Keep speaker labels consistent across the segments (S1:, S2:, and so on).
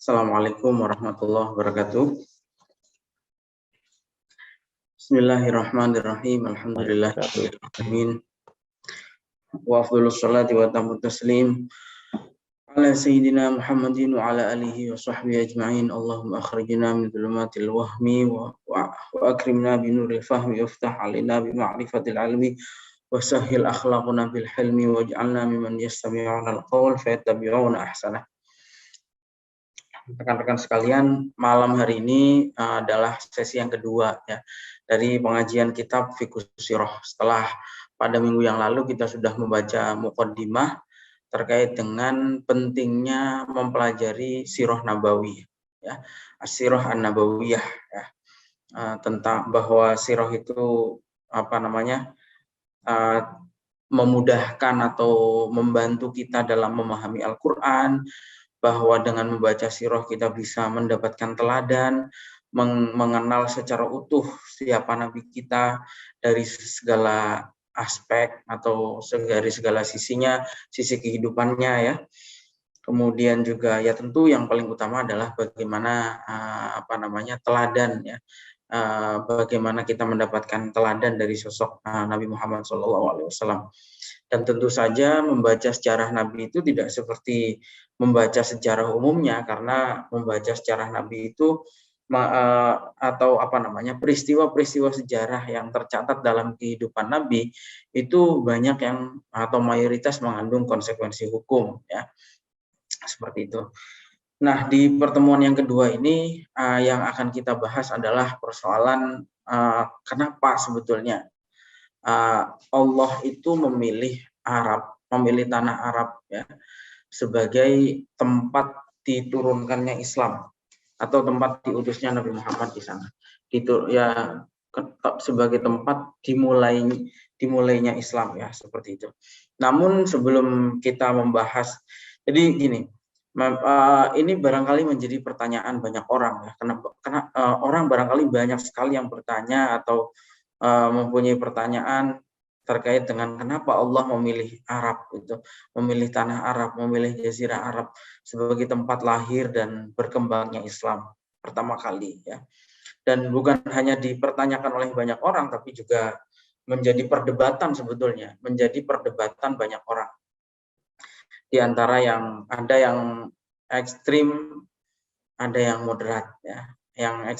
S1: Assalamualaikum warahmatullahi wabarakatuh. Bismillahirrahmanirrahim. Alhamdulillahirabbil alamin. Wa afdhalus sholati wa tammut taslim ala sayyidina Muhammadin wa ala alihi wa sahbihi ajma'in. Allahumma akhrijna min dhulumatil wahmi wa akrimna bi nuril fahmi waftah alaina bi ma'rifatil ilmi wa sahhil akhlaquna bil hilmi waj'alna mimman yastami'una al-qawl fayattabi'una ahsanah. Rekan-rekan sekalian, malam hari ini adalah sesi yang kedua ya dari pengajian kitab Fiqhus Sirah. Setelah pada minggu yang lalu kita sudah membaca muqaddimah terkait dengan pentingnya mempelajari sirah nabawi ya, sirah an-nabawiyah ya, tentang bahwa sirah itu memudahkan atau membantu kita dalam memahami Al-Qur'an, bahwa dengan membaca sirah kita bisa mendapatkan teladan, mengenal secara utuh siapa nabi kita dari segala aspek atau dari segala sisinya, sisi kehidupannya ya. Kemudian juga ya tentu yang paling utama adalah bagaimana teladan ya. Bagaimana kita mendapatkan teladan dari sosok Nabi Muhammad SAW. Dan tentu saja membaca sejarah Nabi itu tidak seperti membaca sejarah umumnya, karena membaca sejarah Nabi itu peristiwa-peristiwa sejarah yang tercatat dalam kehidupan Nabi itu banyak yang atau mayoritas mengandung konsekuensi hukum ya, seperti itu. Nah, di pertemuan yang kedua ini yang akan kita bahas adalah persoalan kenapa sebetulnya Allah itu memilih tanah Arab ya sebagai tempat diturunkannya Islam atau tempat diutusnya Nabi Muhammad di sana. Gitu ya, sebagai tempat dimulainya Islam ya, seperti itu. Namun sebelum kita membahas, jadi gini, ini barangkali menjadi pertanyaan banyak orang ya. Karena orang barangkali banyak sekali yang bertanya atau mempunyai pertanyaan terkait dengan kenapa Allah memilih Arab itu, memilih tanah Arab, memilih Jazirah Arab sebagai tempat lahir dan berkembangnya Islam pertama kali ya. Dan bukan hanya dipertanyakan oleh banyak orang, tapi juga menjadi perdebatan sebetulnya, menjadi perdebatan banyak orang. Di antara yang ada yang ekstrim, ada yang moderat ya. Yang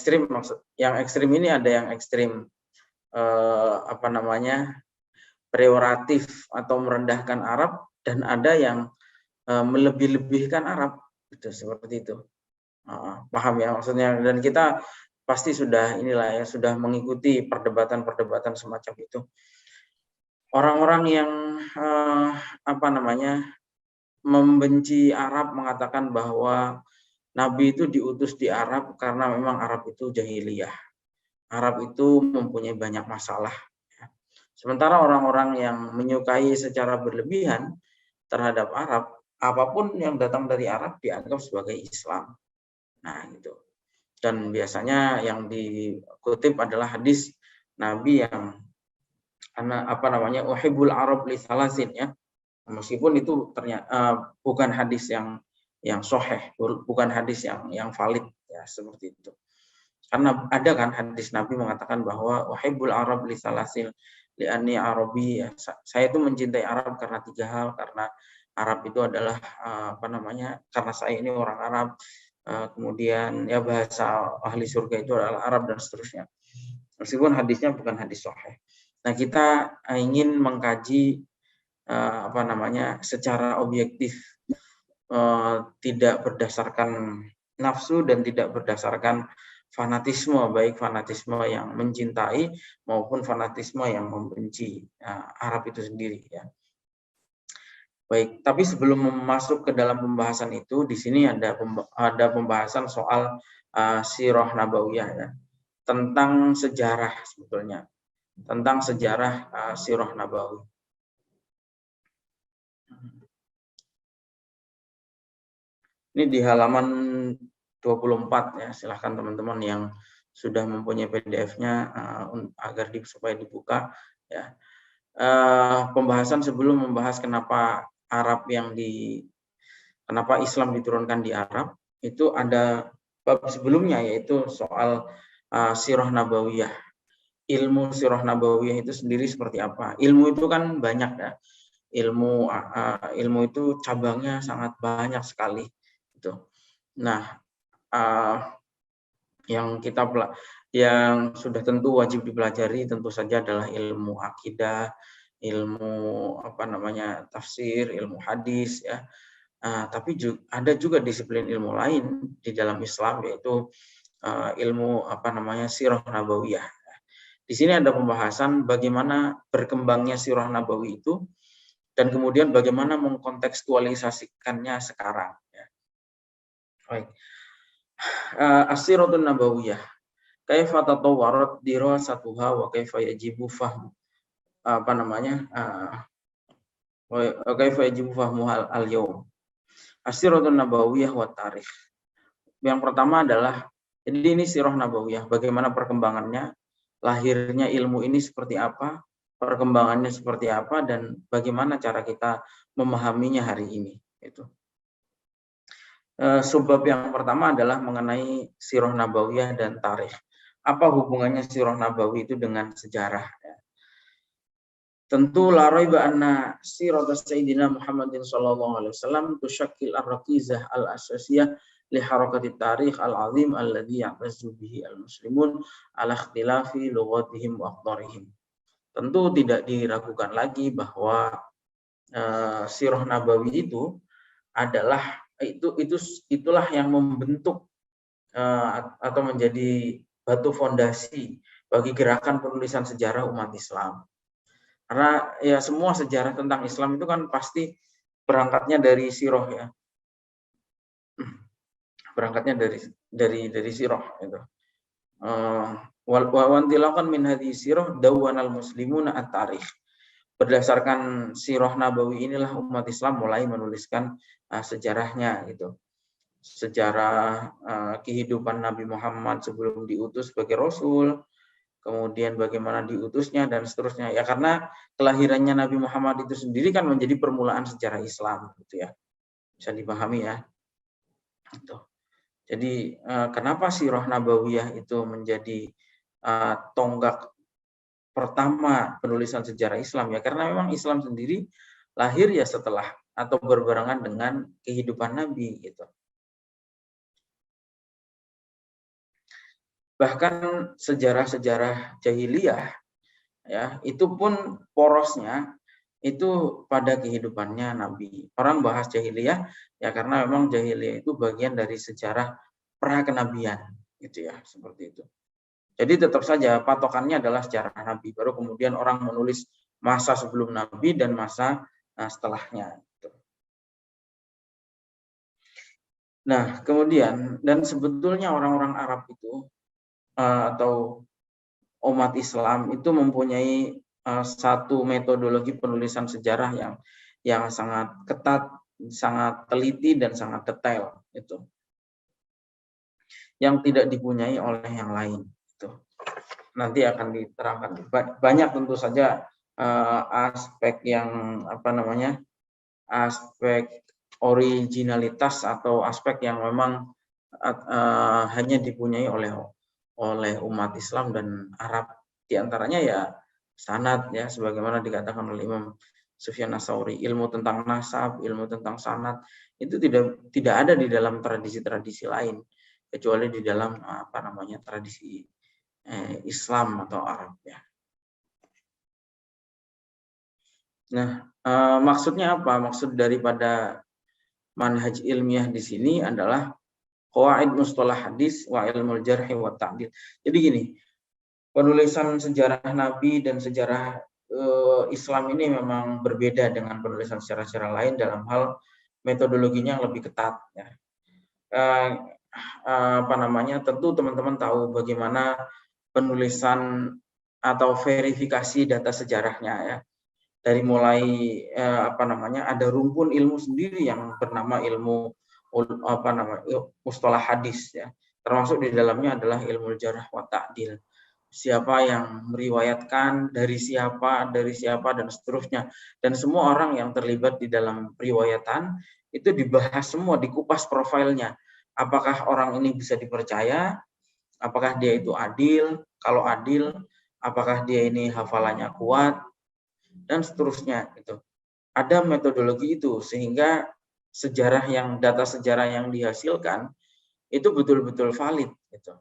S1: ekstrim ini ada yang ekstrim peyoratif atau merendahkan Arab, dan ada yang melebih-lebihkan Arab, gitu, seperti itu. Paham ya maksudnya? Dan kita pasti sudah sudah mengikuti perdebatan-perdebatan semacam itu. Orang-orang yang membenci Arab mengatakan bahwa Nabi itu diutus di Arab karena memang Arab itu jahiliyah. Arab itu mempunyai banyak masalah. Sementara orang-orang yang menyukai secara berlebihan terhadap Arab, apapun yang datang dari Arab dianggap sebagai Islam. Nah, gitu. Dan biasanya yang dikutip adalah hadis Nabi yang uhibbul Arab li salasin ya. Meskipun itu ternyata bukan hadis yang sahih, bukan hadis yang valid ya, seperti itu. Karena ada kan hadis Nabi mengatakan bahwa uhibbul Arab li salasil li'anni Arabi ya. Saya itu mencintai Arab karena 3 hal, karena Arab itu adalah karena saya ini orang Arab, kemudian ya bahasa ahli surga itu adalah Arab, dan seterusnya. Meskipun hadisnya bukan hadis sahih. Nah, kita ingin mengkaji secara objektif, tidak berdasarkan nafsu dan tidak berdasarkan fanatisme, baik fanatisme yang mencintai maupun fanatisme yang membenci Arab itu sendiri ya. Baik, tapi sebelum masuk ke dalam pembahasan itu, di sini ada pembahasan soal sirah nabawiyah ya, tentang sejarah sebetulnya, tentang sejarah sirah nabawi. Ini di halaman 24 ya, silahkan teman-teman yang sudah mempunyai PDF-nya supaya dibuka ya. Pembahasan sebelum membahas kenapa Islam diturunkan di Arab, itu ada bab sebelumnya, yaitu soal sirah nabawiyah. Ilmu sirah nabawiyah itu sendiri seperti apa? Ilmu itu kan banyak ya. Ilmu itu cabangnya sangat banyak sekali. Gitu. Nah, yang sudah tentu wajib dipelajari tentu saja adalah ilmu akidah, ilmu tafsir, ilmu hadis ya. Tapi ada juga disiplin ilmu lain di dalam Islam, yaitu ilmu sirah nabawiyah. Di sini ada pembahasan bagaimana berkembangnya sirah nabawi itu dan kemudian bagaimana mengkontekstualisasikannya sekarang. Ya. Baik. As-siratun nabawiyah. Kaifa tatawwarat dirasatuha wa kaifa yajibu fahmu kaifa yajibu fahmu al-yawm. As-siratun nabawiyah wa tarikh. Yang pertama adalah, jadi ini sirah nabawiyah, bagaimana perkembangannya, lahirnya ilmu ini seperti apa, perkembangannya seperti apa, dan bagaimana cara kita memahaminya hari ini. Itu. Subbab yang pertama adalah mengenai sirah nabawiyah dan tarikh. Apa hubungannya sirah nabawi itu dengan sejarah? Tentu la raiba anna sirata Sayyidina Muhammadin sallallahu alaihi wasallam tushakkil ar-raqizah al-asasiyah li harakati tarikh al-azim alladhi ya'tazzu bihi al-muslimun ala ikhtilafi lughatihim wa aqdarihim. Tentu tidak diragukan lagi bahwa sirah nabawi itu adalah itulah yang membentuk atau menjadi batu fondasi bagi gerakan penulisan sejarah umat Islam. Karena ya semua sejarah tentang Islam itu kan pasti berangkatnya dari sirah ya. Berangkatnya dari sirah itu. Wantilakan min hadhihi sirah dawanal muslimuna at-tarikh. Berdasarkan sirah nabawi inilah umat Islam mulai menuliskan sejarahnya gitu. Sejarah kehidupan Nabi Muhammad sebelum diutus sebagai Rasul, kemudian bagaimana diutusnya dan seterusnya ya, karena kelahirannya Nabi Muhammad itu sendiri kan menjadi permulaan sejarah Islam gitu ya, bisa dipahami ya gitu. Jadi kenapa sirah nabawiyah itu menjadi tonggak pertama penulisan sejarah Islam ya, karena memang Islam sendiri lahir ya setelah atau berbarengan dengan kehidupan Nabi gitu. Bahkan sejarah-sejarah jahiliyah ya, itu pun porosnya itu pada kehidupannya Nabi. Orang bahas jahiliyah ya karena memang jahiliyah itu bagian dari sejarah pra kenabian gitu ya, seperti itu. Jadi tetap saja patokannya adalah sejarah Nabi, baru kemudian orang menulis masa sebelum Nabi dan masa setelahnya. Nah, kemudian dan sebetulnya orang-orang Arab itu atau umat Islam itu mempunyai satu metodologi penulisan sejarah yang sangat ketat, sangat teliti dan sangat detail itu, yang tidak dipunyai oleh yang lain. Itu nanti akan diterangkan. Banyak tentu saja aspek yang aspek originalitas atau aspek yang memang hanya dipunyai oleh umat Islam dan Arab. Di antaranya ya sanad ya, sebagaimana dikatakan oleh Imam Sufyan Ats-Tsauri, ilmu tentang nasab, ilmu tentang sanad itu tidak ada di dalam tradisi-tradisi lain kecuali di dalam tradisi Islam atau Arab ya. Nah, maksudnya apa? Maksud daripada manhaj ilmiah di sini adalah qawaid mustalah hadis wa ilmul jarh wa ta'dil. Jadi gini, penulisan sejarah Nabi dan sejarah Islam ini memang berbeda dengan penulisan sejarah-sejarah lain dalam hal metodologinya yang lebih ketat ya. Tentu teman-teman tahu bagaimana penulisan atau verifikasi data sejarahnya ya. Dari mulai ada rumpun ilmu sendiri yang bernama ilmu mustalah hadis ya. Termasuk di dalamnya adalah ilmu jarh wa ta'dil. Siapa yang meriwayatkan, dari siapa dan seterusnya. Dan semua orang yang terlibat di dalam periwayatan itu dibahas semua, dikupas profilnya. apakah orang ini bisa dipercaya, apakah dia itu adil, kalau adil, apakah dia ini hafalannya kuat, dan seterusnya gitu. Ada metodologi itu sehingga data sejarah yang dihasilkan itu betul-betul valid gitu.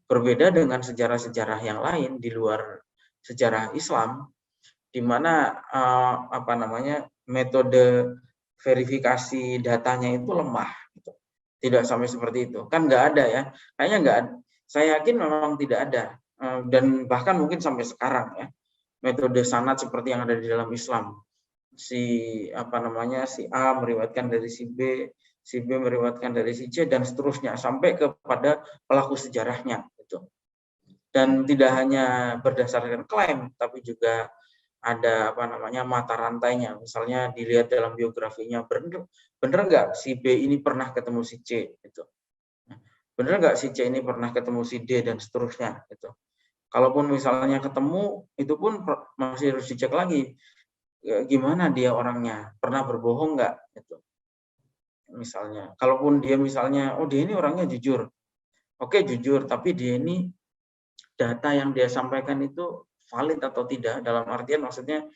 S1: Berbeda dengan sejarah-sejarah yang lain di luar sejarah Islam, di mana metode verifikasi datanya itu lemah gitu. Tidak sampai seperti itu, kan nggak ada ya, kayaknya nggak ada. Saya yakin memang tidak ada, dan bahkan mungkin sampai sekarang ya, metode sanad seperti yang ada di dalam Islam, si A meriwayatkan dari si B meriwayatkan dari si C, dan seterusnya sampai kepada pelaku sejarahnya gitu. Dan tidak hanya berdasarkan klaim, tapi juga ada mata rantainya. Misalnya dilihat dalam biografinya, bener nggak si B ini pernah ketemu si C gitu. Bener nggak si C ini pernah ketemu si D, dan seterusnya gitu. Kalaupun misalnya ketemu, itu pun masih harus dicek lagi, gimana dia orangnya, pernah berbohong nggak gitu. Misalnya, kalaupun dia misalnya, oh dia ini orangnya jujur, oke jujur, tapi dia ini data yang dia sampaikan itu valid atau tidak, dalam artian maksudnya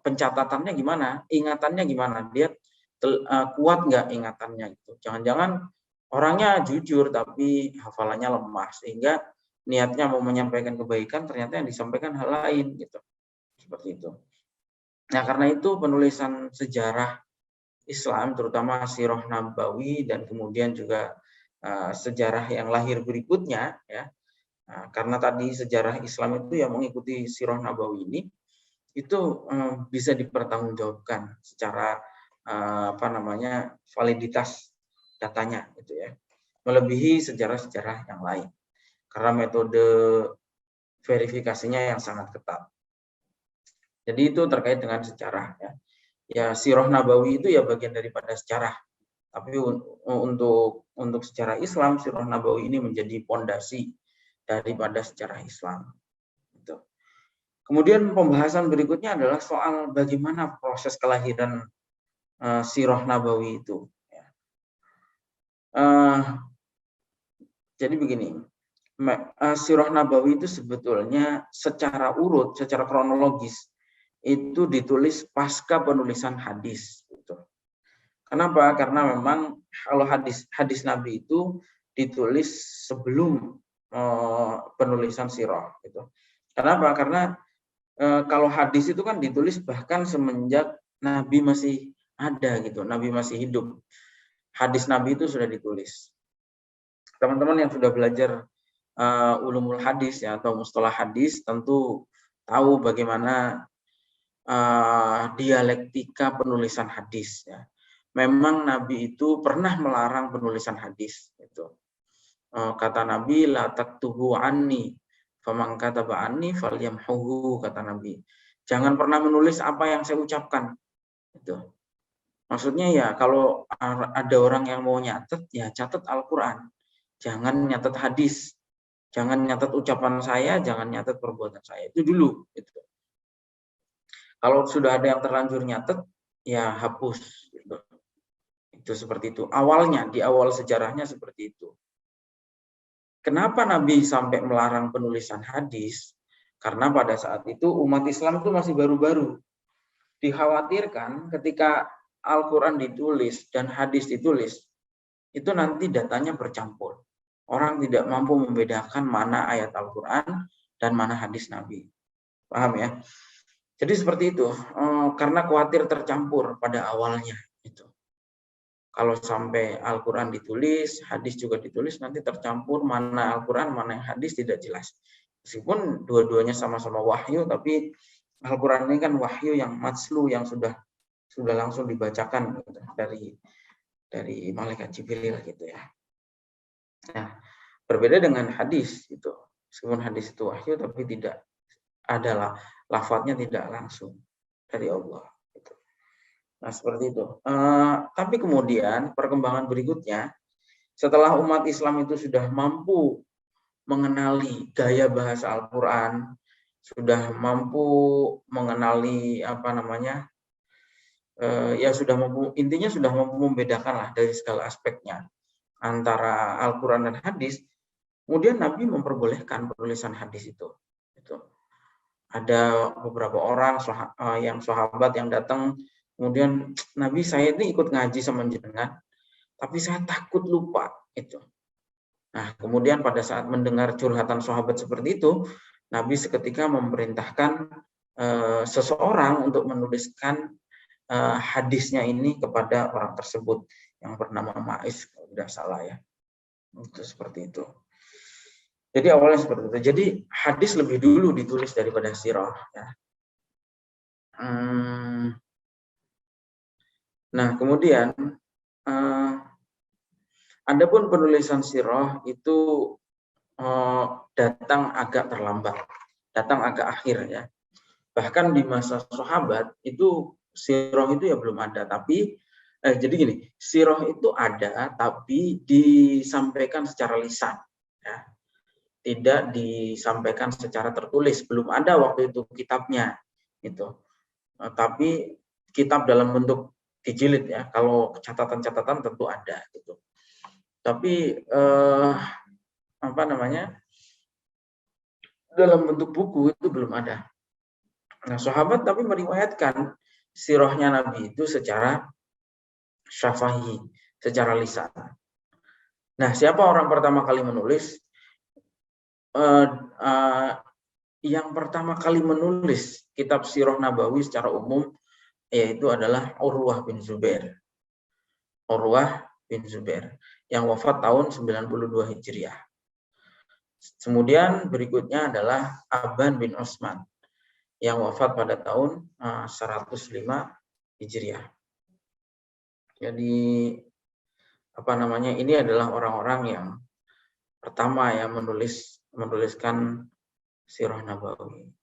S1: pencatatannya gimana, ingatannya gimana, dia kuat nggak ingatannya gitu. Jangan-jangan orangnya jujur tapi hafalannya lemah, sehingga niatnya mau menyampaikan kebaikan, ternyata yang disampaikan hal lain gitu. Seperti itu. Nah, karena itu penulisan sejarah Islam, terutama Sirah Nabawi, dan kemudian juga sejarah yang lahir berikutnya ya. Nah, karena tadi sejarah Islam itu yang mengikuti Sirah Nabawi ini, itu bisa dipertanggungjawabkan secara validitas datanya gitu ya, melebihi sejarah-sejarah yang lain karena metode verifikasinya yang sangat ketat. Jadi itu terkait dengan sejarah ya. Ya, Sirah Nabawi itu ya bagian daripada sejarah. Tapi untuk sejarah Islam, Sirah Nabawi ini menjadi pondasi daripada sejarah Islam. Gitu. Kemudian pembahasan berikutnya adalah soal bagaimana proses kelahiran Sirah Nabawi itu. Jadi begini, Sirah Nabawi itu sebetulnya secara urut, secara kronologis itu ditulis pasca penulisan hadis. Gitu. Kenapa? Karena memang kalau hadis Nabi itu ditulis sebelum penulisan sirah. Gitu. Kenapa? Karena kalau hadis itu kan ditulis bahkan semenjak Nabi masih ada gitu, Nabi masih hidup. Hadis Nabi itu sudah ditulis. Teman-teman yang sudah belajar ulumul hadis ya atau mustalah hadis tentu tahu bagaimana dialektika penulisan hadis ya. Memang Nabi itu pernah melarang penulisan hadis itu. Kata Nabi, la taktubu anni faman kataba anni falyamhuhu, kata Nabi. Jangan pernah menulis apa yang saya ucapkan. Itu. Maksudnya ya kalau ada orang yang mau nyatet ya catat Al-Qur'an. Jangan nyatet hadis, jangan nyatet ucapan saya, jangan nyatet perbuatan saya. Itu dulu gitu. Kalau sudah ada yang terlanjur nyatet, ya hapus. Gitu. Itu seperti itu. Awalnya, di awal sejarahnya seperti itu. Kenapa Nabi sampai melarang penulisan hadis? Karena pada saat itu umat Islam itu masih baru-baru. Dikhawatirkan ketika Al-Quran ditulis dan hadis ditulis, itu nanti datanya bercampur. Orang tidak mampu membedakan mana ayat Al-Quran dan mana hadis Nabi. Paham ya? Jadi seperti itu, karena khawatir tercampur pada awalnya. Itu. Kalau sampai Al-Quran ditulis, hadis juga ditulis, nanti tercampur mana Al-Quran, mana yang hadis tidak jelas. Meskipun dua-duanya sama-sama wahyu, tapi Al-Quran ini kan wahyu yang matslu, yang sudah langsung dibacakan gitu, dari malaikat Jibril gitu ya. Nah, berbeda dengan hadis itu. Meskipun hadis itu wahyu, tapi tidak adalah lafadznya tidak langsung dari Allah. Gitu. Nah, seperti itu. Tapi kemudian perkembangan berikutnya, setelah umat Islam itu sudah mampu mengenali gaya bahasa Al-Quran, sudah mampu mengenali ya intinya sudah mampu membedakan lah dari segala aspeknya antara Al-Quran dan hadis. Kemudian Nabi memperbolehkan penulisan hadis itu. Ada beberapa orang yang sahabat yang datang, kemudian Nabi, saya ini ikut ngaji sama jenengan, tapi saya takut lupa itu. Nah, kemudian pada saat mendengar curhatan sahabat seperti itu, Nabi seketika memerintahkan seseorang untuk menuliskan hadisnya ini kepada orang tersebut yang bernama Ma'is, kalau tidak salah ya. Itu seperti itu. Jadi awalnya seperti itu. Jadi hadis lebih dulu ditulis daripada sirah. Ya. Nah, kemudian adapun penulisan sirah itu datang agak terlambat, datang agak akhir ya. Bahkan di masa sahabat itu sirah itu ya belum ada. Tapi jadi gini, sirah itu ada tapi disampaikan secara lisan. Ya. Tidak disampaikan secara tertulis, belum ada waktu itu kitabnya gitu. Tapi kitab dalam bentuk dijilid ya, kalau catatan-catatan tentu ada gitu. Tapi dalam bentuk buku itu belum ada. Nah, sahabat tapi meriwayatkan sirahnya Nabi itu secara syafahi, secara lisan. Nah, siapa orang pertama kali menulis? Yang pertama kali menulis kitab Sirah Nabawi secara umum yaitu adalah Urwah bin Zubair. Urwah bin Zubair yang wafat tahun 92 Hijriah. Kemudian berikutnya adalah Aban bin Utsman yang wafat pada tahun 105 Hijriah. Jadi ini adalah orang-orang yang pertama yang menuliskan Sirah Nabawi.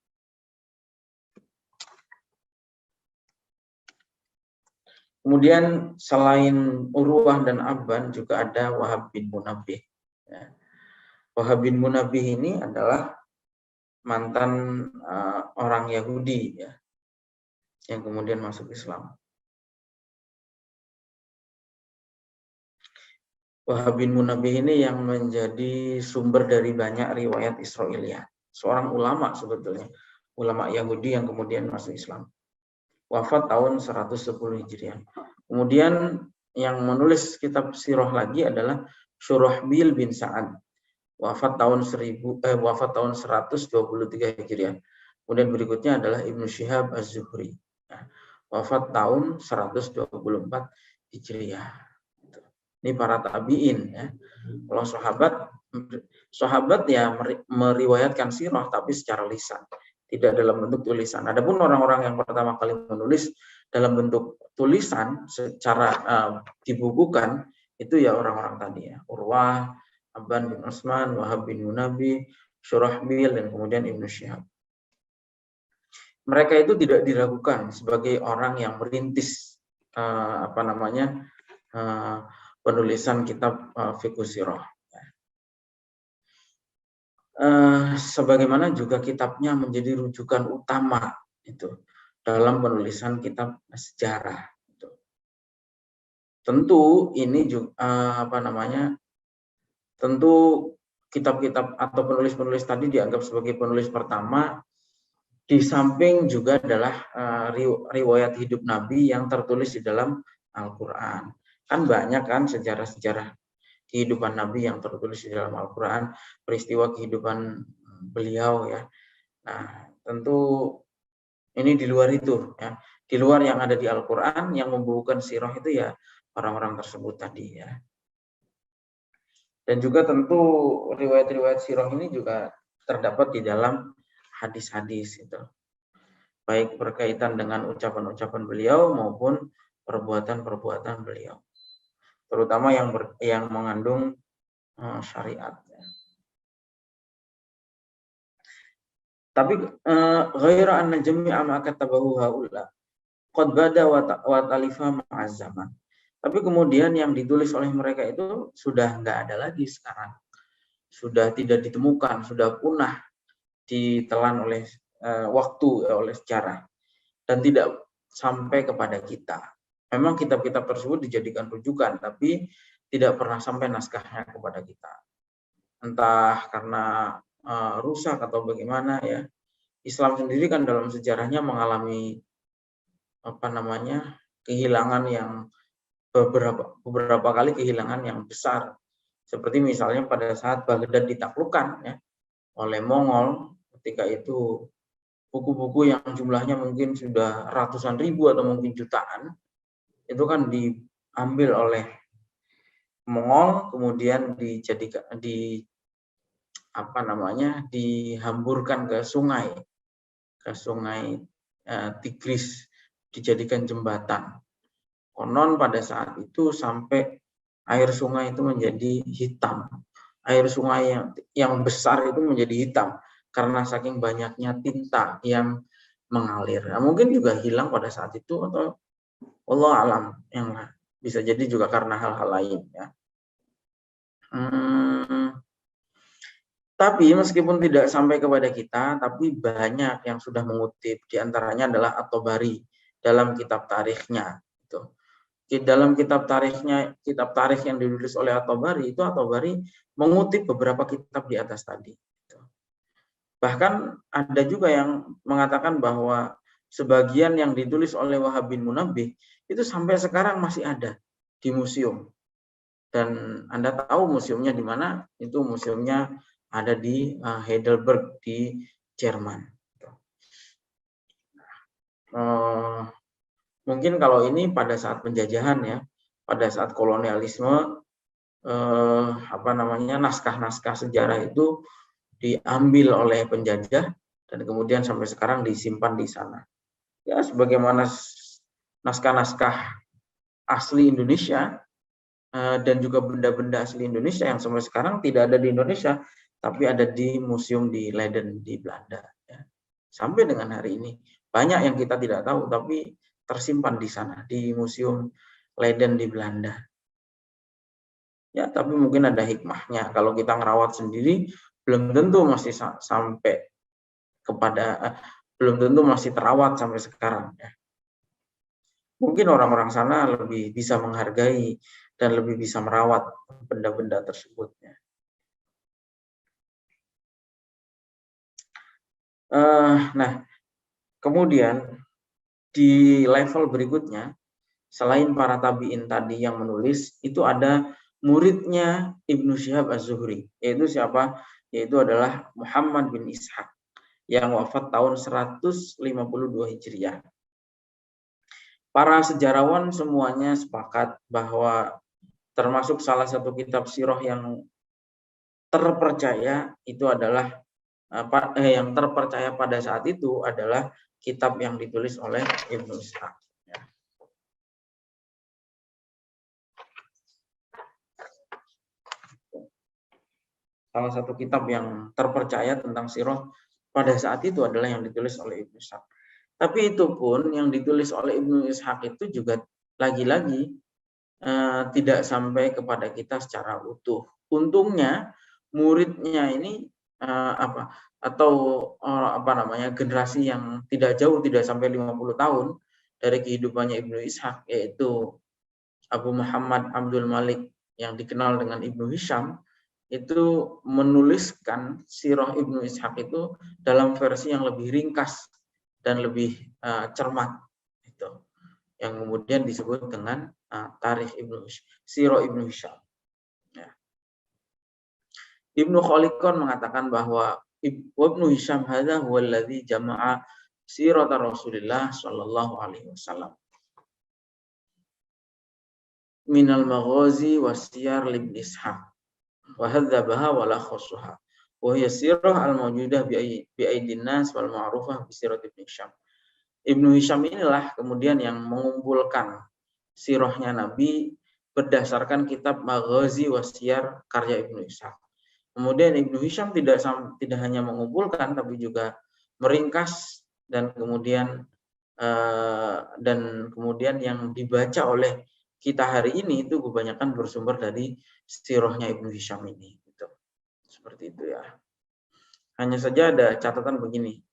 S1: Kemudian selain Urwah dan Aban juga ada Wahab bin Munabbih. Ya. Wahab bin Munabbih ini adalah mantan orang Yahudi ya, yang kemudian masuk Islam. Wahab bin Munabbih ini yang menjadi sumber dari banyak riwayat Israiliyat. Seorang ulama sebetulnya, ulama Yahudi yang kemudian masuk Islam. Wafat tahun 110 Hijriah. Kemudian yang menulis kitab sirah lagi adalah Syurahbil bin Sa'ad. Wafat tahun 123 Hijriah. Kemudian berikutnya adalah Ibnu Syihab Az-Zuhri. Wafat tahun 124 Hijriah. Ini para tabi'in ya. Kalau sahabat ya meriwayatkan sirah tapi secara lisan, tidak dalam bentuk tulisan. Adapun orang-orang yang pertama kali menulis dalam bentuk tulisan secara dibukukan itu ya orang-orang tadi ya, Urwah, Aban bin Utsman, Wahab bin Munabbih, Syurahbil dan kemudian Ibnu Syihab. Mereka itu tidak diragukan sebagai orang yang merintis penulisan kitab fiqh sirah. Sebagaimana juga kitabnya menjadi rujukan utama itu dalam penulisan kitab sejarah. Tentu ini juga tentu kitab-kitab atau penulis-penulis tadi dianggap sebagai penulis pertama, di samping juga adalah riwayat hidup Nabi yang tertulis di dalam Al-Quran. Kan banyak kan sejarah-sejarah kehidupan Nabi yang tertulis di dalam Al-Quran, peristiwa kehidupan beliau ya. Nah, tentu ini di luar itu ya. Di luar yang ada di Al-Quran yang membukukan sirah itu ya orang-orang tersebut tadi ya. Dan juga tentu riwayat-riwayat sirah ini juga terdapat di dalam hadis-hadis itu. Baik berkaitan dengan ucapan-ucapan beliau maupun perbuatan-perbuatan beliau. Terutama yang mengandung syariat. Tapi ghaira anna jami'a ma katabahu haula qad bada wa talifa ma'az zaman. Tapi kemudian yang ditulis oleh mereka itu sudah enggak ada lagi sekarang. Sudah tidak ditemukan, sudah punah, ditelan oleh waktu, oleh sejarah. Dan sampai kepada kita. Memang kitab-kitab tersebut dijadikan rujukan, tapi tidak pernah sampai naskahnya kepada kita. Entah karena rusak atau bagaimana ya. Islam sendiri kan dalam sejarahnya mengalami kehilangan yang beberapa kali kehilangan yang besar. Seperti misalnya pada saat Baghdad ditaklukkan ya oleh Mongol, ketika itu buku-buku yang jumlahnya mungkin sudah ratusan ribu atau mungkin jutaan itu kan diambil oleh Mongol, kemudian dihamburkan ke sungai Tigris, dijadikan jembatan. Konon pada saat itu sampai air sungai itu menjadi hitam. Air sungai yang besar itu menjadi hitam karena saking banyaknya tinta yang mengalir. Nah, mungkin juga hilang pada saat itu atau Allah alam, yang bisa jadi juga karena hal-hal lain ya. Tapi meskipun tidak sampai kepada kita, tapi banyak yang sudah mengutip. Di antaranya adalah At-Tabari dalam kitab tarikhnya. Di dalam kitab tarikh yang ditulis oleh At-Tabari itu At-Tabari mengutip beberapa kitab di atas tadi. Bahkan ada juga yang mengatakan bahwa sebagian yang ditulis oleh Wahab bin Munabbih itu sampai sekarang masih ada di museum. Dan Anda tahu museumnya di mana? Itu museumnya ada di Heidelberg di Jerman. Mungkin kalau ini pada saat penjajahan ya, pada saat kolonialisme, naskah-naskah sejarah itu diambil oleh penjajah dan kemudian sampai sekarang disimpan di sana. Ya, sebagaimana naskah-naskah asli Indonesia dan juga benda-benda asli Indonesia yang sampai sekarang tidak ada di Indonesia, tapi ada di museum di Leiden di Belanda. Ya. Sampai dengan hari ini banyak yang kita tidak tahu, tapi tersimpan di sana di museum Leiden di Belanda. Ya, tapi mungkin ada hikmahnya. Kalau kita ngerawat sendiri, belum tentu masih sampai belum tentu masih terawat sampai sekarang. Ya. Mungkin orang-orang sana lebih bisa menghargai dan lebih bisa merawat benda-benda tersebut. Ya. Nah, kemudian di level berikutnya, selain para tabi'in tadi yang menulis, itu ada muridnya Ibnu Syihab Az-Zuhri. Yaitu siapa? Yaitu adalah Muhammad bin Ishaq yang wafat tahun 152 Hijriah. Para sejarawan semuanya sepakat bahwa termasuk salah satu kitab sirah yang terpercaya itu adalah yang terpercaya pada saat itu adalah kitab yang ditulis oleh Ibnu Ishaq. Salah satu kitab yang terpercaya tentang sirah pada saat itu adalah yang ditulis oleh Ibnu Ishaq. Tapi itu pun yang ditulis oleh Ibnu Ishaq itu juga lagi-lagi tidak sampai kepada kita secara utuh. Untungnya muridnya ini generasi yang tidak jauh, tidak sampai 50 tahun dari kehidupannya Ibnu Ishaq, yaitu Abu Muhammad Abdul Malik yang dikenal dengan Ibnu Hisham, itu menuliskan sirah Ibnu Ishaq itu dalam versi yang lebih ringkas dan lebih cermat, itu yang kemudian disebut dengan sirah Ibnu Hisham. Ya. Ibnu Khalikon mengatakan bahwa Ibnu Hisham hadza huwa alladzi jama'a sirat Rasulillah sallallahu alaihi wasallam minal maghazi wasiyar Ibnu Ishaq wa hadzabaha wa lakhasuha wa hiya sirah al-mawjudah bi aidin nas wal ma'rufah bi sirat Ibnu Hisham. Ibnu Hisham inilah kemudian yang mengumpulkan sirahnya Nabi berdasarkan kitab Maghazi Wasiyar karya Ibnu Ishaq. Kemudian Ibnu Hisham tidak hanya mengumpulkan tapi juga meringkas dan kemudian yang dibaca oleh kita hari ini itu kebanyakan bersumber dari sirahnya Ibnu Hisham ini. Gitu. Seperti itu ya. Hanya saja ada catatan begini.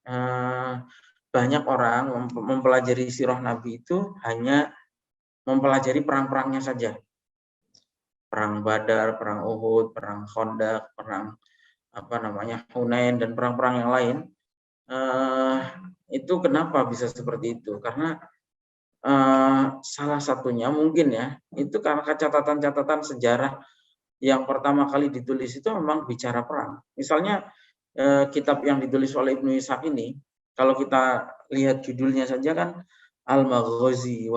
S1: banyak orang mempelajari sirah Nabi itu hanya mempelajari perang-perangnya saja. Perang Badar, perang Uhud, perang Khandaq, perang Hunain dan perang-perang yang lain. Itu kenapa bisa seperti itu? Karena salah satunya mungkin ya, itu karena catatan-catatan sejarah yang pertama kali ditulis itu memang bicara perang. Misalnya kitab yang ditulis oleh Ibnu Ishaq ini, kalau kita lihat judulnya saja kan Al-Maghazi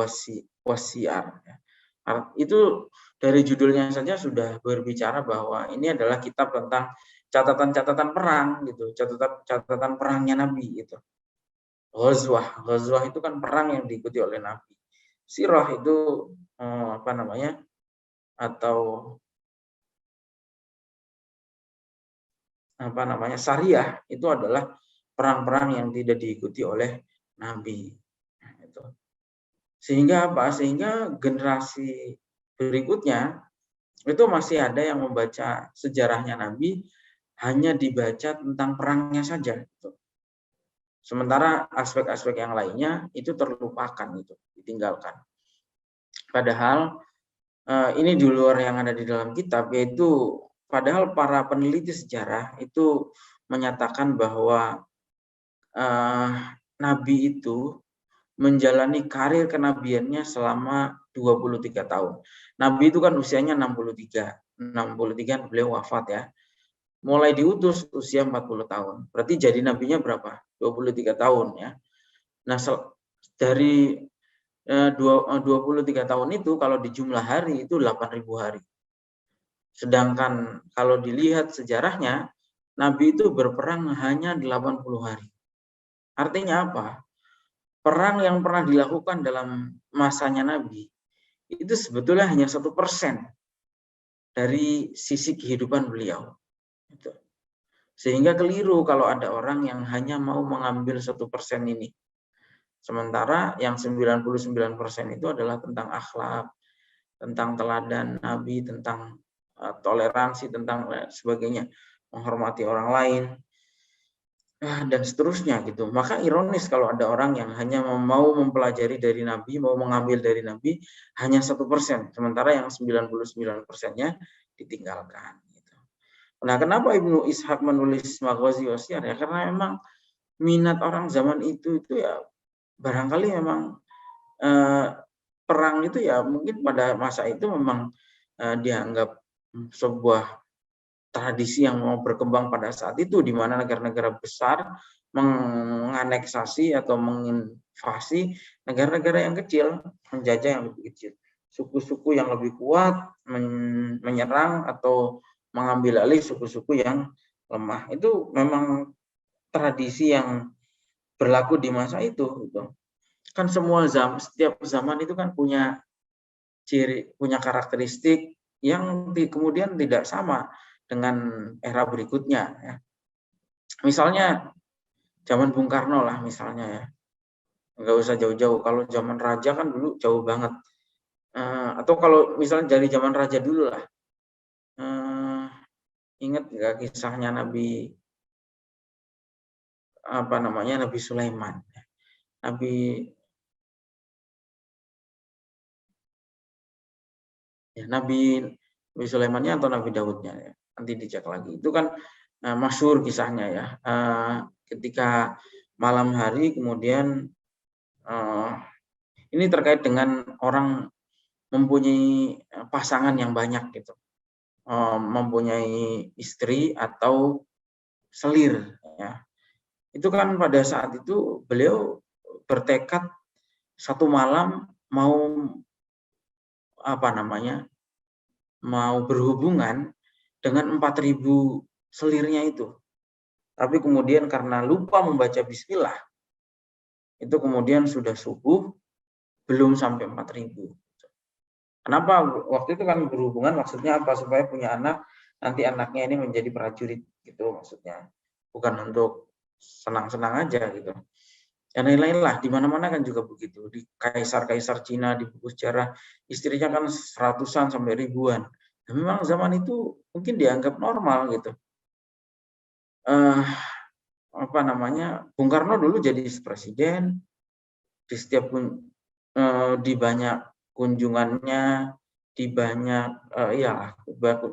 S1: Wasi'ar. Itu dari judulnya saja sudah berbicara bahwa ini adalah kitab tentang catatan-catatan perang gitu, catatan perangnya Nabi gitu. Ghazwah itu kan perang yang diikuti oleh Nabi. Sirah itu atau syariah itu adalah perang-perang yang tidak diikuti oleh Nabi. Itu. Sehingga generasi berikutnya itu masih ada yang membaca sejarahnya Nabi hanya dibaca tentang perangnya saja. Gitu. Sementara aspek-aspek yang lainnya itu terlupakan, itu ditinggalkan. Padahal ini di luar yang ada di dalam kitab, yaitu padahal para peneliti sejarah itu menyatakan bahwa Nabi itu menjalani karir kenabiannya selama 23 tahun. Nabi itu kan usianya 63 beliau wafat ya. Mulai diutus usia 40 tahun. Berarti jadi nabinya berapa? 23 tahun ya. Nah, dari 23 tahun itu kalau di jumlah hari itu 8.000 hari. Sedangkan kalau dilihat sejarahnya, Nabi itu berperang hanya 80 hari. Artinya apa? Perang yang pernah dilakukan dalam masanya Nabi itu sebetulnya hanya 1% dari sisi kehidupan beliau. Sehingga keliru kalau ada orang yang hanya mau mengambil 1% ini. Sementara yang 99% itu adalah tentang akhlak, tentang teladan Nabi, tentang toleransi, tentang sebagainya, menghormati orang lain, dan seterusnya gitu. Maka ironis kalau ada orang yang hanya mau mempelajari dari Nabi, mau mengambil dari Nabi hanya 1%, sementara yang 99%-nya ditinggalkan. Gitu. Nah, kenapa Ibnu Ishaq menulis Maghazi Wasi'ar ya? Karena memang minat orang zaman itu ya barangkali memang perang itu ya mungkin pada masa itu memang dianggap sebuah tradisi yang mau berkembang pada saat itu, di mana negara-negara besar menganeksasi atau menginvasi negara-negara yang kecil, menjajah yang lebih kecil. Suku-suku yang lebih kuat menyerang atau mengambil alih suku-suku yang lemah. Itu memang tradisi yang berlaku di masa itu. Gitu. Kan setiap zaman itu kan punya karakteristik yang kemudian tidak sama dengan era berikutnya. Ya. Misalnya zaman Bung Karno lah misalnya ya, nggak usah jauh-jauh. Kalau zaman Raja kan dulu jauh banget. Atau kalau misalnya dari zaman Raja dulu lah, ingat nggak kisahnya Nabi Nabi Sulaiman? Nabi Sulaimannya atau Nabi Daudnya ya, nanti dicek lagi. Itu kan masyhur kisahnya ya. Ketika malam hari kemudian ini terkait dengan orang mempunyai pasangan yang banyak gitu, mempunyai istri atau selir ya. Itu kan pada saat itu beliau bertekad satu malam mau mau berhubungan dengan 4.000 selirnya itu. Tapi kemudian karena lupa membaca bismillah, itu kemudian sudah subuh, belum sampai 4.000. Kenapa? Waktu itu kan berhubungan maksudnya apa? Supaya punya anak, nanti anaknya ini menjadi prajurit gitu maksudnya. Bukan untuk senang-senang aja gitu. Dan lain-lain lah, di mana-mana kan juga begitu. Di kaisar-kaisar Cina, di buku sejarah, istrinya kan seratusan sampai ribuan. Nah, memang zaman itu mungkin dianggap normal gitu. Bung Karno dulu jadi presiden, di setiap di banyak kunjungannya, di banyak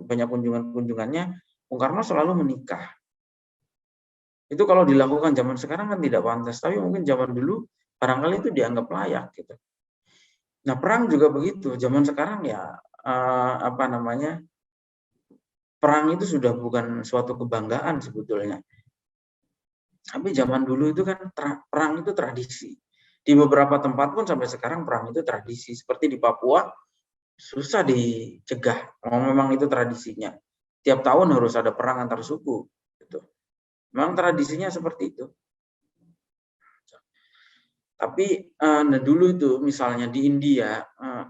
S1: banyak kunjungannya, Bung Karno selalu menikah. Itu kalau dilakukan zaman sekarang kan tidak pantas, tapi mungkin zaman dulu barangkali itu dianggap layak gitu. Nah, perang juga begitu. Zaman sekarang ya perang itu sudah bukan suatu kebanggaan sebetulnya. Tapi zaman dulu itu kan perang itu tradisi. Di beberapa tempat pun sampai sekarang perang itu tradisi. Seperti di Papua, susah dicegah. Memang itu tradisinya. Tiap tahun harus ada perang antar suku. Gitu. Memang tradisinya seperti itu. Tapi dulu itu misalnya di India,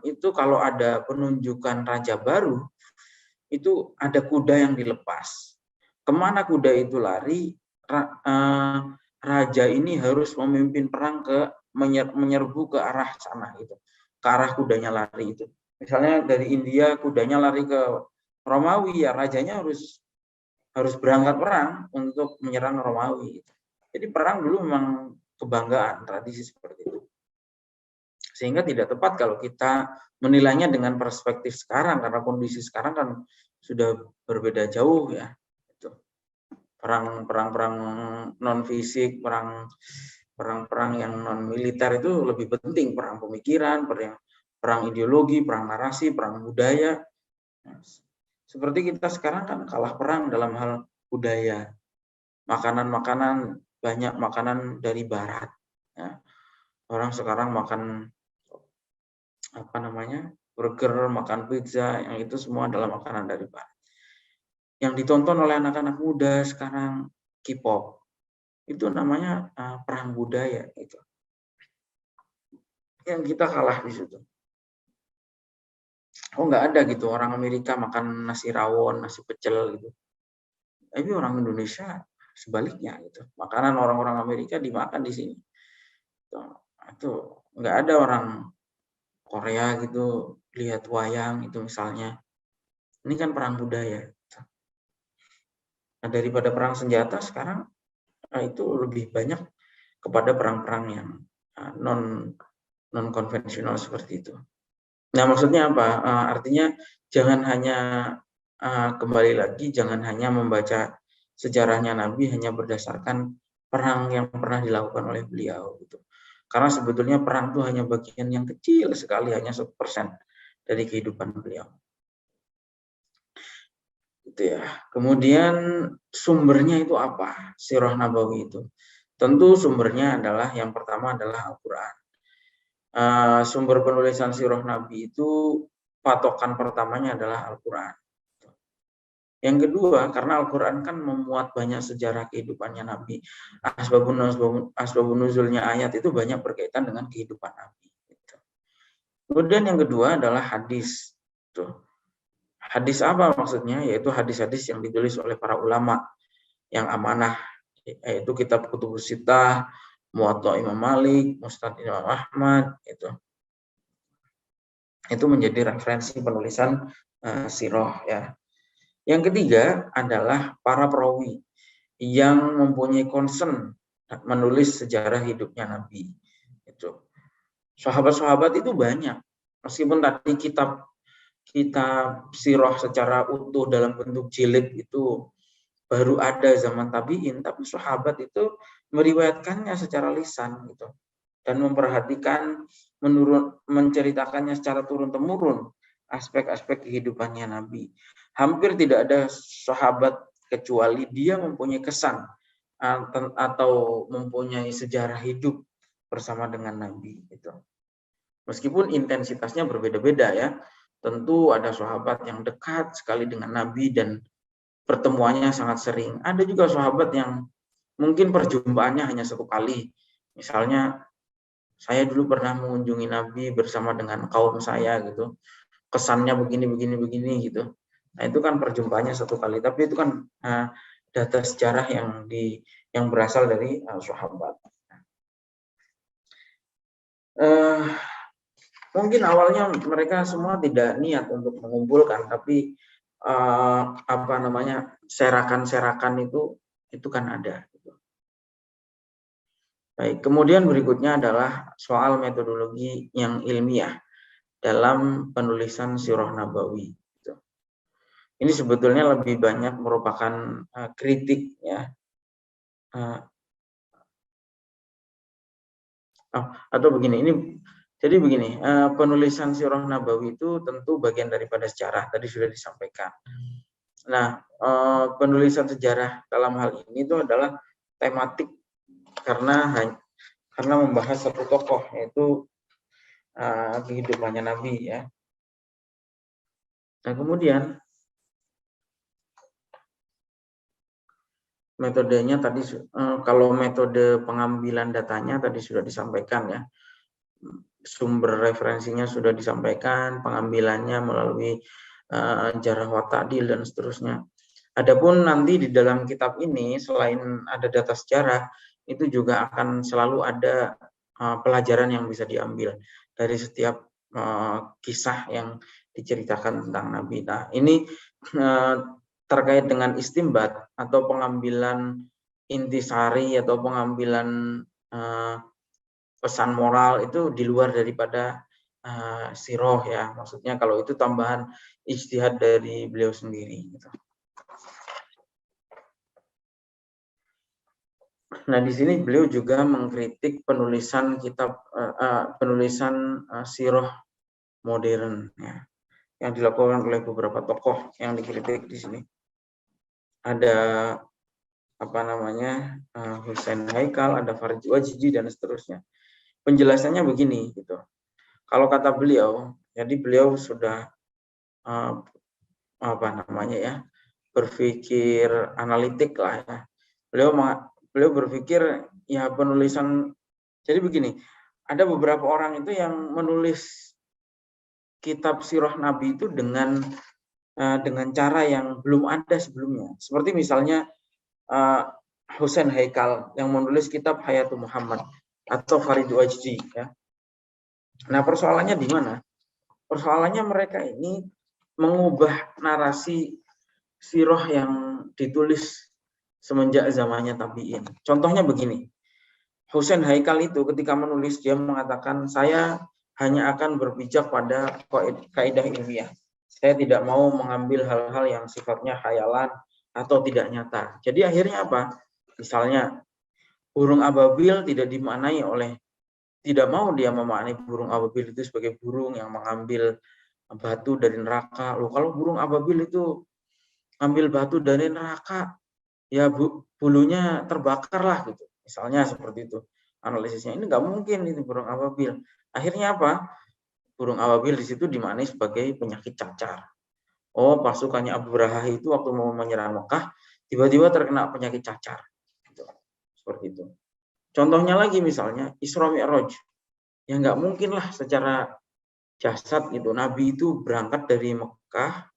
S1: itu kalau ada penunjukan raja baru, itu ada kuda yang dilepas. Kemana kuda itu lari, raja ini harus memimpin perang menyerbu ke arah sana gitu, ke arah kudanya lari itu. Misalnya dari India kudanya lari ke Romawi, ya rajanya harus berangkat perang untuk menyerang Romawi. Jadi perang dulu memang kebanggaan, tradisi seperti itu. Sehingga tidak tepat kalau kita menilainya dengan perspektif sekarang, karena kondisi sekarang kan sudah berbeda jauh ya. Perang non fisik, perang yang non militer itu lebih penting, perang pemikiran, perang ideologi, perang narasi, perang budaya. Seperti kita sekarang kan kalah perang dalam hal budaya. Makanan-makanan, banyak makanan dari barat. Ya. Orang sekarang makan burger, makan pizza, yang itu semua adalah makanan dari barat. Yang ditonton oleh anak-anak muda sekarang K-pop. Itu namanya perang budaya itu. Yang kita kalah di situ. Oh, nggak ada gitu orang Amerika makan nasi rawon, nasi pecel gitu. Tapi orang Indonesia sebaliknya gitu. Makanan orang-orang Amerika dimakan di sini. Itu nggak ada orang Korea gitu lihat wayang itu misalnya. Ini kan perang budaya. Nah, daripada perang senjata sekarang itu lebih banyak kepada perang-perang yang non konvensional seperti itu. Nah, maksudnya apa? Artinya jangan hanya kembali lagi, jangan hanya membaca sejarahnya Nabi hanya berdasarkan perang yang pernah dilakukan oleh beliau gitu. Karena sebetulnya perang itu hanya bagian yang kecil sekali, hanya 1% dari kehidupan beliau. Gitu ya. Kemudian sumbernya itu apa? Sirah Nabawi itu. Tentu sumbernya adalah yang pertama adalah Al-Qur'an. Sumber penulisan sirah Nabi itu patokan pertamanya adalah Al-Qur'an. Yang kedua, karena Al-Qur'an kan memuat banyak sejarah kehidupannya Nabi. Asbabun nuzulnya ayat itu banyak berkaitan dengan kehidupan Nabi. Kemudian yang kedua adalah hadis. Hadis apa maksudnya? Yaitu hadis-hadis yang ditulis oleh para ulama yang amanah, yaitu kitab Kutubus Sittah, Muwatta Imam Malik, Musnad Imam Ahmad, itu menjadi referensi penulisan sirah ya. Yang ketiga adalah para perawi yang mempunyai concern menulis sejarah hidupnya Nabi. Itu sahabat-sahabat itu banyak, meskipun tadi kitab sirah secara utuh dalam bentuk jilid itu baru ada zaman tabi'in, tapi sahabat itu meriwayatkannya secara lisan gitu dan memperhatikan, menceritakannya secara turun-temurun aspek-aspek kehidupannya Nabi. Hampir tidak ada sahabat kecuali dia mempunyai kesan atau mempunyai sejarah hidup bersama dengan Nabi gitu. Meskipun intensitasnya berbeda-beda ya. Tentu ada sahabat yang dekat sekali dengan Nabi dan pertemuannya sangat sering. Ada juga sahabat yang mungkin perjumpaannya hanya 1 kali. Misalnya saya dulu pernah mengunjungi Nabi bersama dengan kaum saya gitu. Kesannya begini gitu. Nah, itu kan perjumpaannya 1 kali, tapi itu kan data sejarah yang berasal dari sahabat. Mungkin awalnya mereka semua tidak niat untuk mengumpulkan, tapi serakan-serakan itu kan ada. Baik, kemudian berikutnya adalah soal metodologi yang ilmiah dalam penulisan Sirah Nabawi. Ini sebetulnya lebih banyak merupakan kritik ya, atau begini. Jadi begini, penulisan Sirah Nabawi itu tentu bagian daripada sejarah, tadi sudah disampaikan. Nah, penulisan sejarah dalam hal ini itu adalah tematik karena membahas satu tokoh, yaitu kehidupannya Nabi ya. Nah, kemudian metodenya tadi, kalau metode pengambilan datanya tadi sudah disampaikan ya, sumber referensinya sudah disampaikan, pengambilannya melalui jarah wa ta'dil dan seterusnya. Adapun nanti di dalam kitab ini selain ada data sejarah, itu juga akan selalu ada pelajaran yang bisa diambil dari setiap kisah yang diceritakan tentang Nabi. Nah, ini terkait dengan istimbat atau pengambilan intisari atau pengambilan pesan moral itu di luar daripada siroh ya. Maksudnya kalau itu tambahan ijtihad dari beliau sendiri gitu. Nah, di sini beliau juga mengkritik penulisan kitab penulisan sirah modern ya, yang dilakukan oleh beberapa tokoh yang dikritik di sini. Ada Husain Haikal, ada Farid Wajdi dan seterusnya. Penjelasannya begini gitu. Kalau kata beliau, jadi beliau sudah berpikir analitik lah ya. Beliau berpikir ya penulisan, jadi begini, ada beberapa orang itu yang menulis kitab sirah Nabi itu dengan cara yang belum ada sebelumnya. Seperti misalnya Husain Haikal yang menulis kitab Hayatul Muhammad atau Farid Wajdi ya. Nah, persoalannya di mana? Persoalannya mereka ini mengubah narasi sirah yang ditulis semenjak zamannya tabi'in. Contohnya begini, Husain Haikal itu ketika menulis dia mengatakan, saya hanya akan berpijak pada kaidah ilmiah. Saya tidak mau mengambil hal-hal yang sifatnya khayalan atau tidak nyata. Jadi akhirnya apa? Misalnya burung ababil tidak mau dia memaknai burung ababil itu sebagai burung yang mengambil batu dari neraka. Loh, kalau burung ababil itu ambil batu dari neraka, ya bulunya terbakar lah gitu. Misalnya seperti itu analisisnya. Ini nggak mungkin itu burung ababil. Akhirnya apa? Burung ababil di situ dimaknai sebagai penyakit cacar. Oh, pasukannya Abu Rahah itu waktu mau menyerang Mekah, tiba-tiba terkena penyakit cacar. Gitu. Seperti itu. Contohnya lagi misalnya Isra Mi'raj. Ya nggak mungkin lah secara jasad gitu. Nabi itu berangkat dari Mekah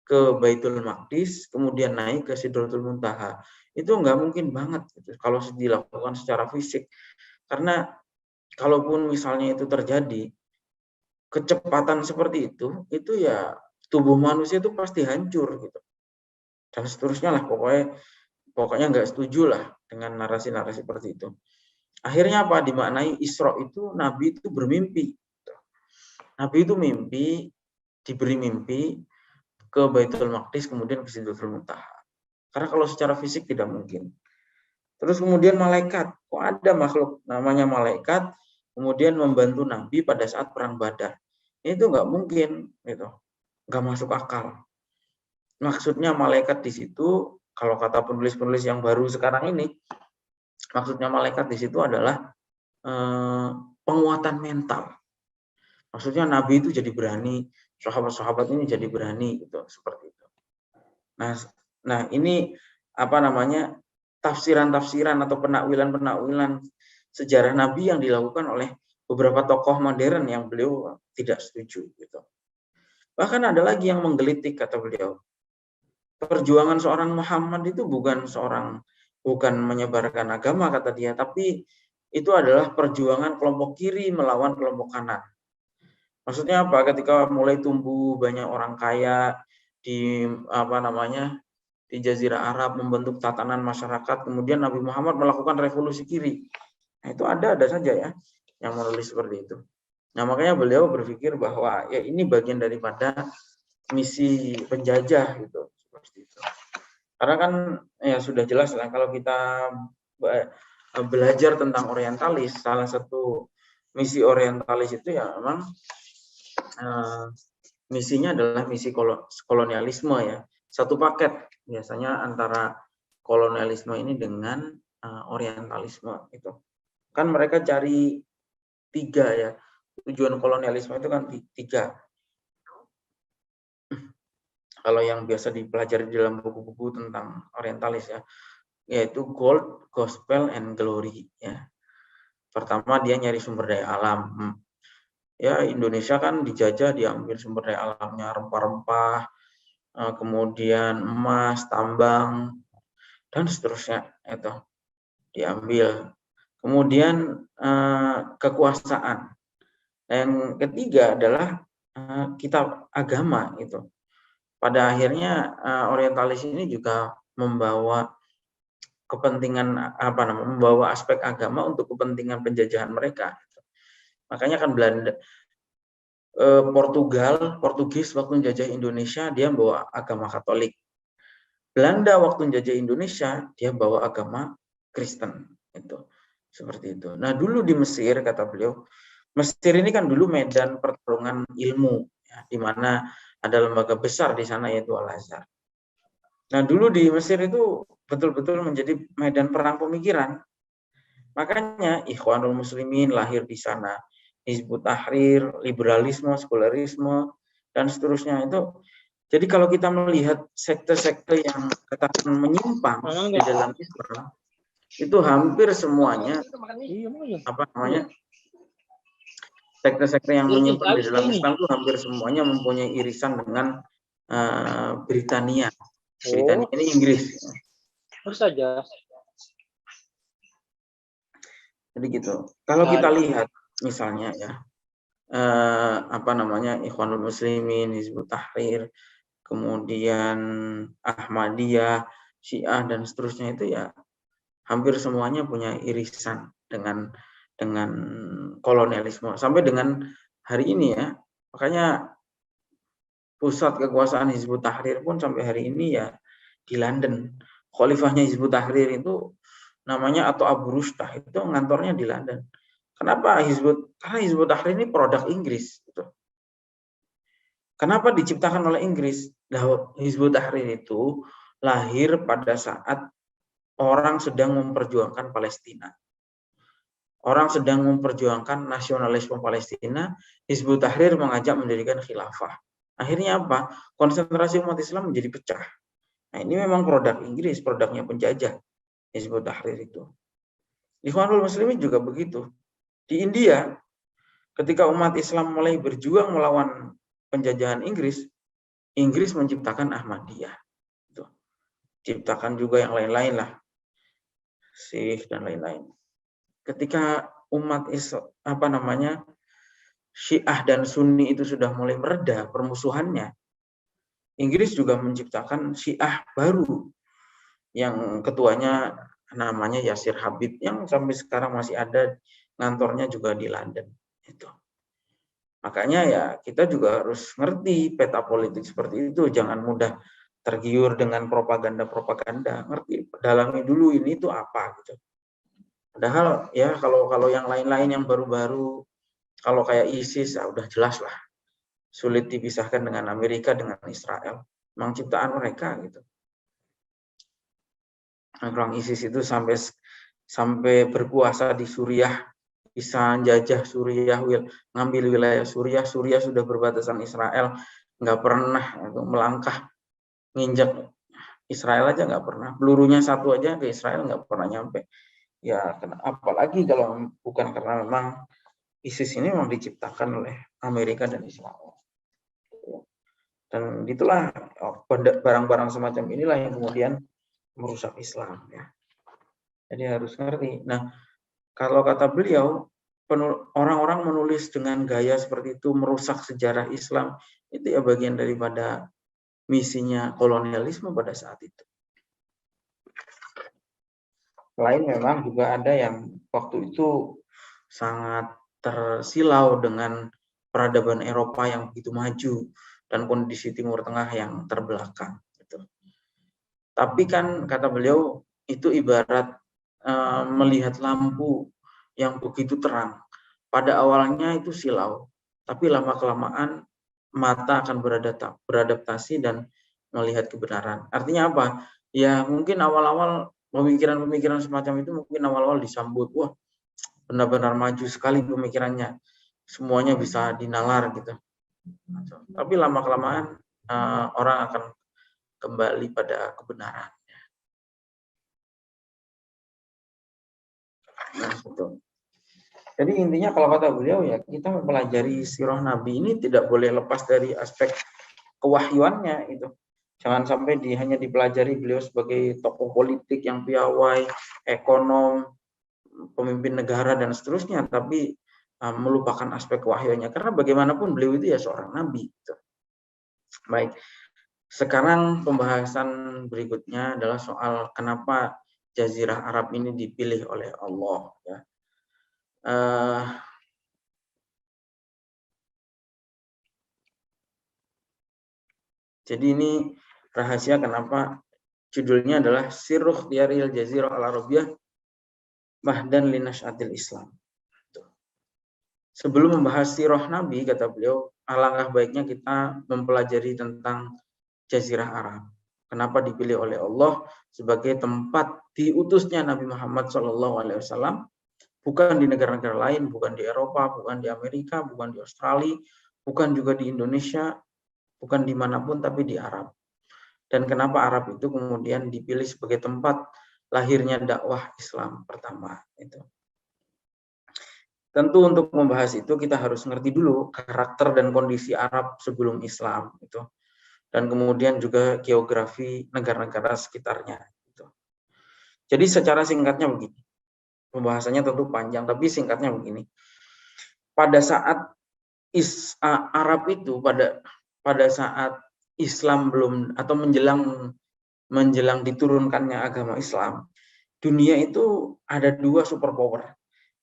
S1: ke Baitul Maqdis, kemudian naik ke Sidratul Muntaha. Itu nggak mungkin banget gitu, kalau dilakukan secara fisik. Karena kalaupun misalnya itu terjadi, kecepatan seperti itu ya tubuh manusia itu pasti hancur gitu. Dan seterusnya lah, pokoknya nggak setuju lah dengan narasi-narasi seperti itu. Akhirnya apa? Dimaknai Isra itu Nabi itu bermimpi. Nabi itu diberi mimpi ke Baitul Maqdis, kemudian ke Sidratul Muntaha. Karena kalau secara fisik tidak mungkin. Terus kemudian malaikat, kok ada makhluk namanya malaikat, kemudian membantu Nabi pada saat perang Badar. Itu nggak mungkin, gitu. Nggak masuk akal. Maksudnya malaikat di situ, kalau kata penulis-penulis yang baru sekarang ini, maksudnya malaikat di situ adalah penguatan mental. Maksudnya Nabi itu jadi berani, sahabat-sahabat ini jadi berani, gitu, seperti itu. Nah ini tafsiran-tafsiran atau penakwilan sejarah Nabi yang dilakukan oleh beberapa tokoh modern yang beliau tidak setuju gitu. Bahkan ada lagi yang menggelitik, kata beliau. Perjuangan seorang Muhammad itu bukan menyebarkan agama, kata dia, tapi itu adalah perjuangan kelompok kiri melawan kelompok kanan. Maksudnya apa? Ketika mulai tumbuh banyak orang kaya di di Jazirah Arab, membentuk tatanan masyarakat, kemudian Nabi Muhammad melakukan revolusi kiri. Nah, itu ada saja ya yang menulis seperti itu. Nah, makanya beliau berpikir bahwa ya ini bagian daripada misi penjajah gitu, seperti itu. Karena kan ya sudah jelas lah kalau kita belajar tentang orientalis, salah satu misi orientalis itu ya memang misinya adalah misi kolonialisme ya. Satu paket biasanya antara kolonialisme ini dengan orientalisme itu. Kan mereka cari 3 ya. Tujuan kolonialisme itu kan 3. Kalau yang biasa dipelajari dalam buku-buku tentang orientalis ya, yaitu gold, gospel, and glory ya. Pertama dia nyari sumber daya alam. Ya Indonesia kan dijajah, diambil sumber daya alamnya, rempah-rempah, kemudian emas, tambang, dan seterusnya itu diambil. Kemudian kekuasaan. Yang ketiga adalah kitab agama itu. Pada akhirnya orientalis ini juga membawa kepentingan membawa aspek agama untuk kepentingan penjajahan mereka. Makanya kan Belanda, Portugis waktu menjajah Indonesia dia bawa agama Katolik. Belanda waktu menjajah Indonesia dia bawa agama Kristen itu. Seperti itu. Nah, dulu di Mesir kata beliau, Mesir ini kan dulu medan pertarungan ilmu ya, di mana ada lembaga besar di sana yaitu Al-Azhar. Nah, dulu di Mesir itu betul-betul menjadi medan perang pemikiran. Makanya Ikhwanul Muslimin lahir di sana. Hizbut Tahrir, liberalisme, sekularisme, dan seterusnya itu. Jadi kalau kita melihat sekte-sekte yang katakan menyimpang di dalam Islam, itu hampir semuanya sekte-sekte yang menyimpang di dalam Islam itu hampir semuanya mempunyai irisan dengan Britania. Britania ini Inggris.
S2: Terus saja.
S1: Jadi gitu. Kalau kita lihat misalnya ya Ikhwanul Muslimin, Hizbut Tahrir, kemudian Ahmadiyah, Syiah dan seterusnya itu ya hampir semuanya punya irisan dengan kolonialisme sampai dengan hari ini ya. Makanya pusat kekuasaan Hizbut Tahrir pun sampai hari ini ya di London. Khalifahnya Hizbut Tahrir itu namanya atau Abu Rustah itu ngantornya di London. Kenapa karena Hizbut Tahrir ini produk Inggris gitu. Kenapa diciptakan oleh Inggris? Hizbut Tahrir itu lahir pada saat orang sedang memperjuangkan Palestina. Orang sedang memperjuangkan nasionalisme Palestina, Hizbut Tahrir mengajak mendirikan khilafah. Akhirnya apa? Konsentrasi umat Islam menjadi pecah. Nah, ini memang produk Inggris, produknya penjajah, Hizbut Tahrir itu. Ikhwanul Muslimin juga begitu. Di India, ketika umat Islam mulai berjuang melawan penjajahan Inggris, Inggris menciptakan Ahmadiyah. Ciptakan juga yang lain-lain lah. Sikh dan lain-lain. Ketika umat Syiah dan Sunni itu sudah mulai mereda permusuhannya, Inggris juga menciptakan Syiah baru yang ketuanya namanya Yasir Habib yang sampai sekarang masih ada, ngantornya juga di London itu. Makanya ya kita juga harus ngerti peta politik seperti itu, jangan mudah tergiur dengan propaganda, ngerti dalami dulu ini itu apa gitu. Padahal ya kalau yang lain-lain yang baru-baru, kalau kayak ISIS ya udah jelas lah sulit dipisahkan dengan Amerika dengan Israel, memang ciptaan mereka gitu. Orang ISIS itu sampai berkuasa di Suriah, bisa jajah Suriah, ngambil wilayah Suriah sudah berbatasan Israel, nggak pernah melangkah nginjak Israel aja nggak pernah, pelurunya satu aja ke Israel nggak pernah nyampe. Ya apalagi kalau bukan karena memang ISIS ini memang diciptakan oleh Amerika dan Israel. Dan itulah barang-barang semacam inilah yang kemudian merusak Islam ya. Jadi harus ngerti. Nah, kalau kata beliau, orang-orang menulis dengan gaya seperti itu merusak sejarah Islam, itu ya bagian daripada misinya kolonialisme pada saat itu. lain memang juga ada yang waktu itu sangat tersilau dengan peradaban Eropa yang begitu maju dan kondisi Timur Tengah yang terbelakang. Gitu. Tapi kan kata beliau itu ibarat melihat lampu yang begitu terang. Pada awalnya itu silau, tapi lama-kelamaan mata akan beradaptasi dan melihat kebenaran. Artinya apa? Ya mungkin awal-awal pemikiran-pemikiran semacam itu mungkin awal-awal disambut, wah benar-benar maju sekali pemikirannya, semuanya bisa dinalar gitu. Tapi lama-kelamaan orang akan kembali pada kebenaran. Nah, betul. Jadi intinya kalau kata beliau ya kita mempelajari sirah Nabi ini tidak boleh lepas dari aspek kewahyuannya itu. Jangan sampai hanya dipelajari beliau sebagai tokoh politik yang piawai, ekonom, pemimpin negara dan seterusnya, tapi melupakan aspek kewahyuannya. Karena bagaimanapun beliau itu ya seorang nabi. Gitu. Baik, sekarang pembahasan berikutnya adalah soal kenapa Jazirah Arab ini dipilih oleh Allah. Ya. Jadi ini rahasia kenapa judulnya adalah Sirru Ikhtiyaril Jazirah Al-Arabiyah Mahdan Linash'atil Islam. Sebelum membahas sirah Nabi, kata beliau, alangkah baiknya kita mempelajari tentang Jazirah Arab. Kenapa dipilih oleh Allah sebagai tempat diutusnya Nabi Muhammad SAW, bukan di negara-negara lain, bukan di Eropa, bukan di Amerika, bukan di Australia, bukan juga di Indonesia, bukan dimanapun, tapi di Arab. Dan kenapa Arab itu kemudian dipilih sebagai tempat lahirnya dakwah Islam pertama itu. Tentu untuk membahas itu kita harus ngerti dulu karakter dan kondisi Arab sebelum Islam itu, dan kemudian juga geografi negara-negara sekitarnya. Gitu. Jadi secara singkatnya begini, pembahasannya tentu panjang, tapi singkatnya begini. Pada saat Arab itu pada saat Islam belum atau menjelang diturunkannya agama Islam, dunia itu ada dua superpower.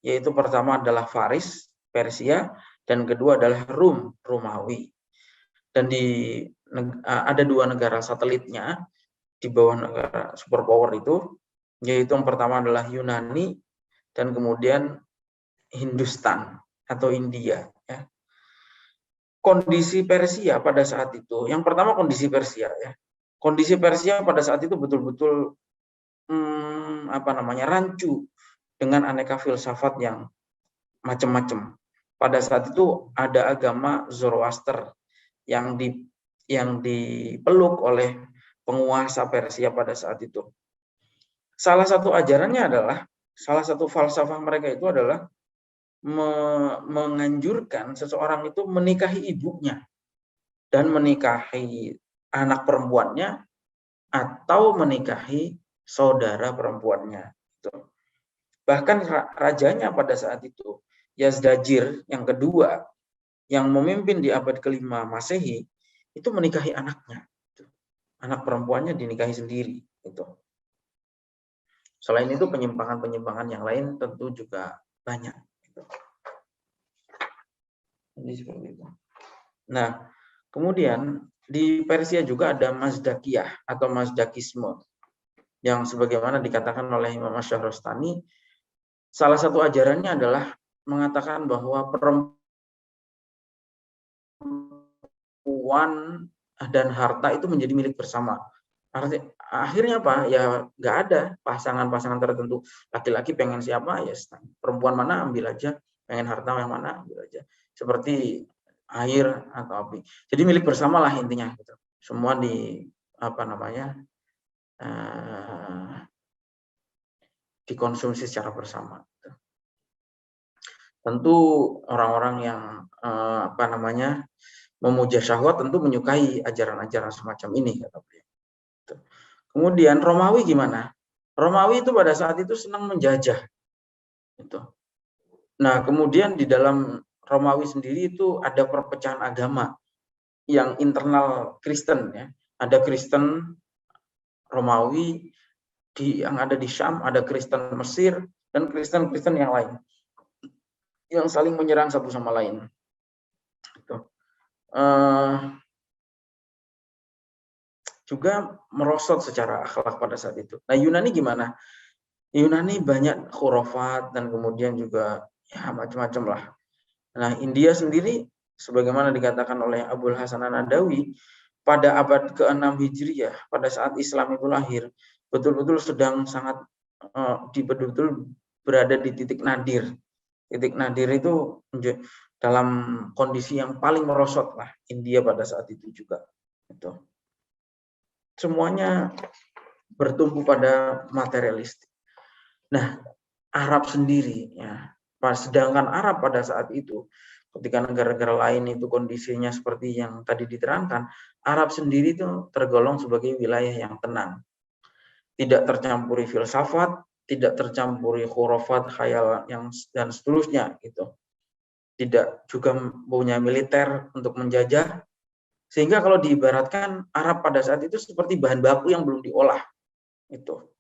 S1: Yaitu pertama adalah Faris, Persia, dan kedua adalah Romawi. Dan ada dua negara satelitnya di bawah negara superpower itu, yaitu yang pertama adalah Yunani dan kemudian Hindustan atau India. Ya. Kondisi Persia pada saat itu, yang pertama kondisi Persia ya. Kondisi Persia pada saat itu betul-betul rancu dengan aneka filsafat yang macam-macam. Pada saat itu ada agama Zoroaster yang dipeluk oleh penguasa Persia pada saat itu. Salah satu ajarannya adalah, salah satu falsafah mereka itu adalah menganjurkan seseorang itu menikahi ibunya dan menikahi anak perempuannya atau menikahi saudara perempuannya. Bahkan rajanya pada saat itu, Yazdajir yang kedua, yang memimpin di abad ke-5 Masehi, itu menikahi anaknya. Anak perempuannya dinikahi sendiri. Selain itu penyimpangan-penyimpangan yang lain tentu juga banyak. Jadi seperti itu. Nah, kemudian di Persia juga ada Mazdakiyah atau Mazdakisme yang sebagaimana dikatakan oleh Imam Asy-Syahrastani, salah satu ajarannya adalah mengatakan bahwa perempuan dan harta itu menjadi milik bersama. Akhirnya apa? Ya nggak ada pasangan-pasangan tertentu. Laki-laki pengen siapa ya perempuan mana ambil aja, pengen harta yang mana ambil aja. Seperti air atau api. Jadi milik bersama lah intinya. Gitu. Semua dikonsumsi secara bersama. Tentu orang-orang yang memuja syahwat tentu menyukai ajaran-ajaran semacam ini, kata beliau. Kemudian Romawi gimana? Romawi itu pada saat itu senang menjajah. Nah, kemudian di dalam Romawi sendiri itu ada perpecahan agama yang internal Kristen ya. Ada Kristen Romawi yang ada di Syam, ada Kristen Mesir dan Kristen-Kristen yang lain yang saling menyerang satu sama lain. Gitu. Juga merosot secara akhlak pada saat itu. Nah, Yunani gimana? Yunani banyak khurafat dan kemudian juga ya macam-macam lah. Nah, India sendiri sebagaimana dikatakan oleh Abul Hasan An-Nadawi pada abad ke-6 Hijriah, pada saat Islam itu lahir, betul-betul sedang sangat betul-betul berada di titik nadir. Titik nadir itu dalam kondisi yang paling merosot lah India pada saat itu juga. Itu. Semuanya bertumpu pada materialistik. Nah, Arab sendiri, ya, sedangkan Arab pada saat itu, ketika negara-negara lain itu kondisinya seperti yang tadi diterangkan, Arab sendiri itu tergolong sebagai wilayah yang tenang, tidak tercampuri filsafat, tidak tercampuri khurafat, khayal yang dan seterusnya, gitu. Tidak juga punya militer untuk menjajah, sehingga kalau diibaratkan Arab pada saat itu seperti bahan baku yang belum diolah, itu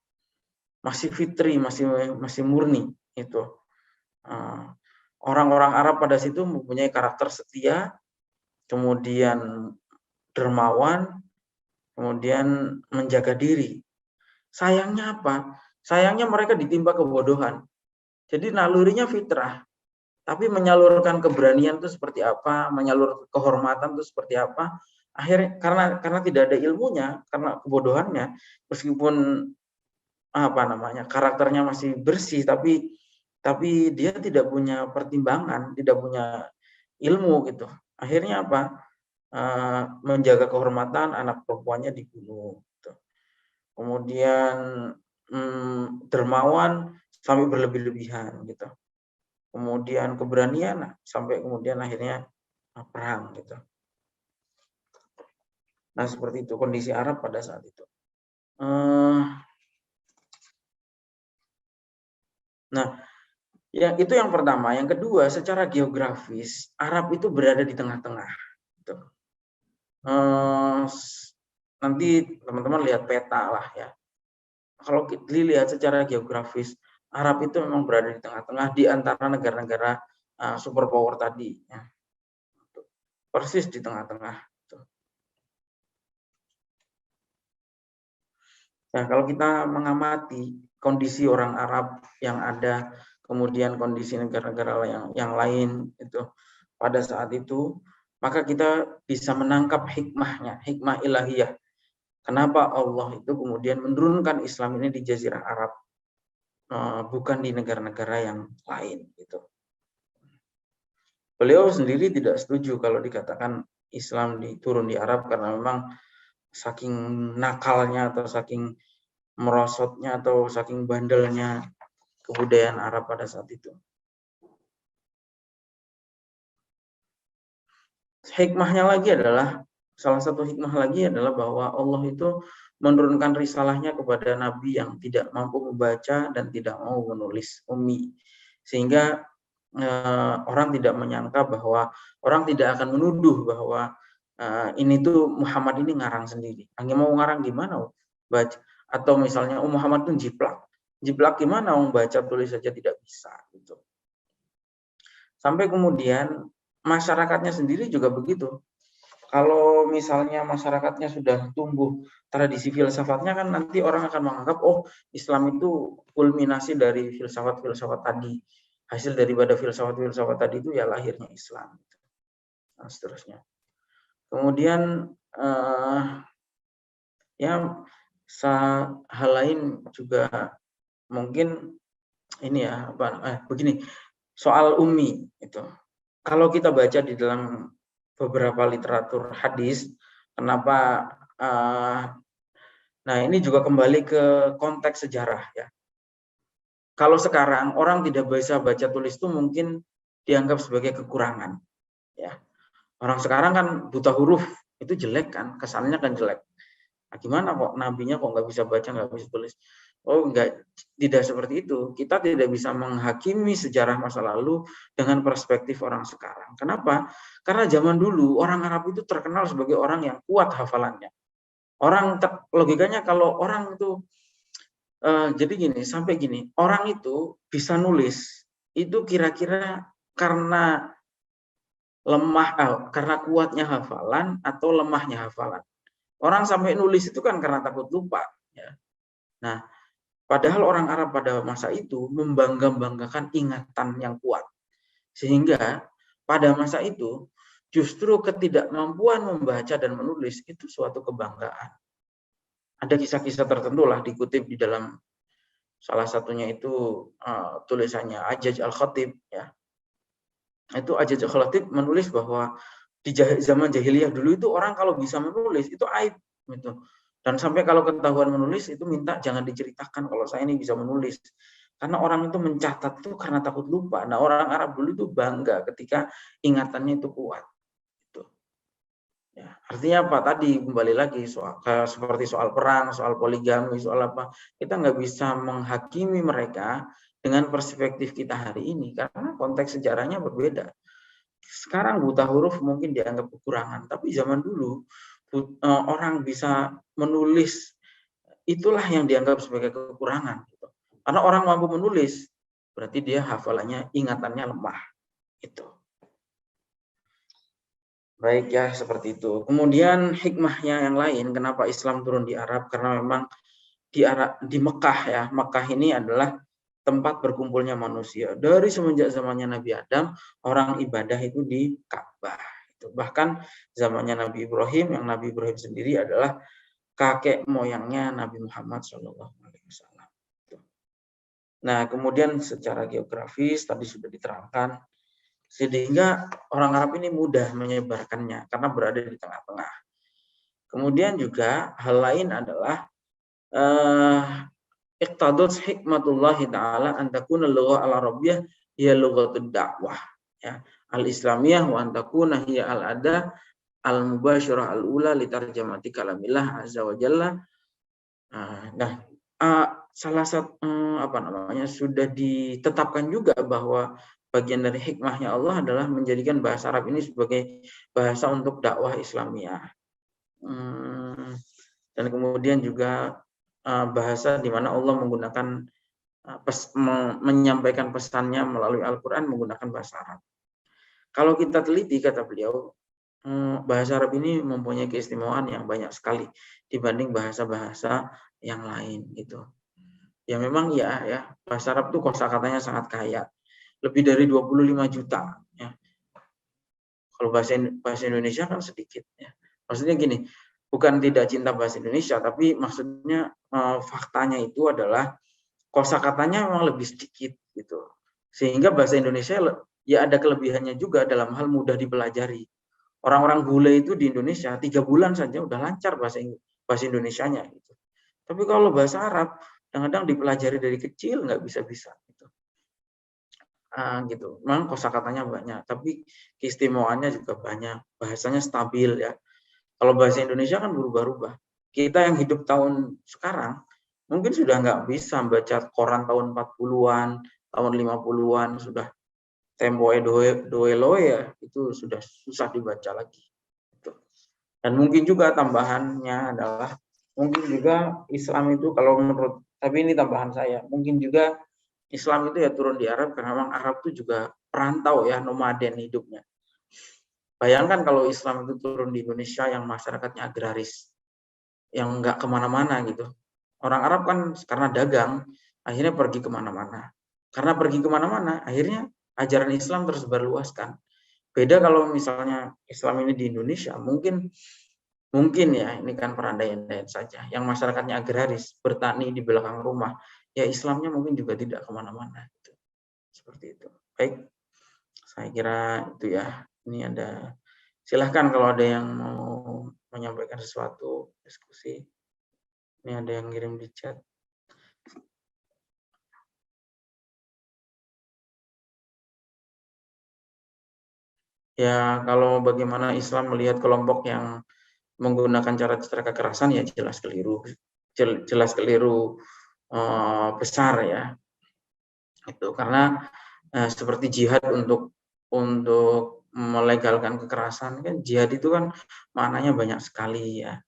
S1: masih fitri, masih murni itu. Orang-orang Arab pada situ mempunyai karakter setia, kemudian dermawan, kemudian menjaga diri. Sayangnya apa? Sayangnya mereka ditimpa kebodohan. Jadi nalurinya fitrah, tapi menyalurkan keberanian itu seperti apa, menyalur kehormatan itu seperti apa. Akhirnya karena tidak ada ilmunya, karena kebodohannya, meskipun karakternya masih bersih, tapi dia tidak punya pertimbangan, tidak punya ilmu gitu. Akhirnya apa? Menjaga kehormatan anak perempuannya dibunuh. Gitu. Kemudian dermawan sampai berlebih-lebihan gitu. Kemudian keberanian sampai kemudian akhirnya perang gitu. Nah, seperti itu kondisi Arab pada saat itu. Nah, ya itu yang pertama. Yang kedua, secara geografis Arab itu berada di tengah-tengah. Gitu. Nanti teman-teman lihat peta lah ya. Kalau dilihat secara geografis, Arab itu memang berada di tengah-tengah di antara negara-negara superpower tadi. Ya. Persis di tengah-tengah. Nah, kalau kita mengamati kondisi orang Arab yang ada, kemudian kondisi negara-negara yang lain itu pada saat itu, maka kita bisa menangkap hikmahnya, hikmah ilahiyah. Kenapa Allah itu kemudian menurunkan Islam ini di Jazirah Arab, bukan di negara-negara yang lain gitu. Beliau sendiri tidak setuju kalau dikatakan Islam turun di Arab karena memang saking nakalnya atau saking merosotnya atau saking bandelnya kebudayaan Arab pada saat itu. Salah satu hikmah lagi adalah bahwa Allah itu menurunkan risalahnya kepada nabi yang tidak mampu membaca dan tidak mau menulis, ummi, sehingga orang tidak menyangka bahwa orang tidak akan menuduh bahwa ini tuh Muhammad ini ngarang sendiri. Hanya mau ngarang gimana? Baca. Atau misalnya Muhammad itu jiplak gimana? Baca tulis saja tidak bisa. Gitu. Sampai kemudian masyarakatnya sendiri juga begitu. Kalau misalnya masyarakatnya sudah tumbuh tradisi filsafatnya, kan nanti orang akan menganggap, oh Islam itu kulminasi dari filsafat-filsafat tadi. Hasil daripada filsafat-filsafat tadi itu ya lahirnya Islam. Dan seterusnya. Kemudian hal lain juga mungkin ini ya begini, soal ummi itu. Kalau kita baca di dalam beberapa literatur hadis, kenapa nah ini juga kembali ke konteks sejarah ya. Kalau sekarang orang tidak bisa baca tulis itu mungkin dianggap sebagai kekurangan ya. Orang sekarang kan buta huruf, itu jelek kan, kesannya kan jelek. Nah, gimana kok nabinya kok nggak bisa baca, nggak bisa tulis? Oh enggak, tidak seperti itu. Kita tidak bisa menghakimi sejarah masa lalu dengan perspektif orang sekarang. Kenapa? Karena zaman dulu orang Arab itu terkenal sebagai orang yang kuat hafalannya. Logikanya kalau orang itu Jadi gini, sampai gini, orang itu bisa nulis itu kira-kira karena karena kuatnya hafalan atau lemahnya hafalan. Orang sampai nulis itu kan karena takut lupa. Ya. Nah, padahal orang Arab pada masa itu membangga-banggakan ingatan yang kuat. Sehingga pada masa itu justru ketidakmampuan membaca dan menulis itu suatu kebanggaan. Ada kisah-kisah tertentu lah dikutip di dalam salah satunya itu tulisannya Ajaj Al-Khatib ya. Itu Ajaj Al-Khatib menulis bahwa di zaman jahiliyah dulu itu orang kalau bisa menulis itu aib gitu. Dan sampai kalau ketahuan menulis itu minta jangan diceritakan kalau saya ini bisa menulis. Karena orang itu mencatat itu karena takut lupa. Nah, orang Arab dulu itu bangga ketika ingatannya itu kuat. Gitu. Ya, artinya apa? Tadi kembali lagi seperti soal perang, soal poligami, soal apa. Kita nggak bisa menghakimi mereka dengan perspektif kita hari ini karena konteks sejarahnya berbeda. Sekarang buta huruf mungkin dianggap kekurangan, tapi zaman dulu orang bisa menulis itulah yang dianggap sebagai kekurangan. Gitu. Karena orang mampu menulis, berarti dia hafalannya, ingatannya lemah. Itu. Baik ya, seperti itu. Kemudian hikmahnya yang lain, kenapa Islam turun di Arab? Karena memang di Mekah ya, Mekah ini adalah tempat berkumpulnya manusia. Dari semenjak zamannya Nabi Adam, orang ibadah itu di Ka'bah. Bahkan zamannya Nabi Ibrahim, yang Nabi Ibrahim sendiri adalah kakek moyangnya Nabi Muhammad SAW. Nah, kemudian secara geografis tadi sudah diterangkan, sehingga orang Arab ini mudah menyebarkannya karena berada di tengah-tengah. Kemudian juga hal lain adalah iqtadat hikmatullahi ta'ala an takuna lughah al-arabiyyah hiya lughatud dakwah ya al-islamiyah wa an takuna hiya al-ada al-mubasyirah al-ula li tarjamati kalamillah azza wa jalla. Salah satu sudah ditetapkan juga bahwa bagian dari hikmahnya Allah adalah menjadikan bahasa Arab ini sebagai bahasa untuk dakwah Islamiyah. Dan kemudian juga bahasa di mana Allah menggunakan menyampaikan pesannya melalui Al-Quran menggunakan bahasa Arab. Kalau kita teliti, kata beliau, bahasa Arab ini mempunyai keistimewaan yang banyak sekali dibanding bahasa-bahasa yang lain gitu. Ya memang ya bahasa Arab itu kosakatanya sangat kaya, lebih dari 25 juta ya. Kalau bahasa Indonesia kan sedikit ya. Maksudnya gini, bukan tidak cinta bahasa Indonesia, tapi maksudnya faktanya itu adalah kosakatanya memang lebih sedikit gitu. Sehingga bahasa Indonesia ya ada kelebihannya juga dalam hal mudah dipelajari. Orang-orang bule itu di Indonesia 3 bulan saja udah lancar bahasa Indonesianya gitu. Tapi kalau bahasa Arab kadang-kadang dipelajari dari kecil nggak bisa-bisa gitu. Gitu. Memang kosakatanya banyak, tapi keistimewaannya juga banyak. Bahasanya stabil ya. Kalau bahasa Indonesia kan berubah-ubah. Kita yang hidup tahun sekarang mungkin sudah nggak bisa baca koran tahun 40-an, tahun 50-an, sudah tempoe doeloe ya, itu sudah susah dibaca lagi. Dan mungkin juga tambahannya adalah, mungkin juga Islam itu kalau menurut, tapi ini tambahan saya, mungkin juga Islam itu ya turun di Arab karena memang Arab itu juga perantau ya, nomaden hidupnya. Bayangkan kalau Islam itu turun di Indonesia yang masyarakatnya agraris, yang nggak kemana-mana gitu. Orang Arab kan karena dagang, akhirnya pergi kemana-mana. Karena pergi kemana-mana, akhirnya ajaran Islam tersebar luaskan. Beda kalau misalnya Islam ini di Indonesia, mungkin ya, ini kan perandaian saja, yang masyarakatnya agraris, bertani di belakang rumah, ya Islamnya mungkin juga tidak kemana-mana. Gitu. Seperti itu. Baik, saya kira itu ya. Ini ada, silahkan kalau ada yang mau menyampaikan sesuatu, diskusi. Ini ada yang ngirim di chat. Ya, kalau bagaimana Islam melihat kelompok yang menggunakan cara kekerasan ya jelas keliru, besar ya. Itu karena seperti jihad untuk melegalkan kekerasan kan, jihad itu kan maknanya banyak sekali ya.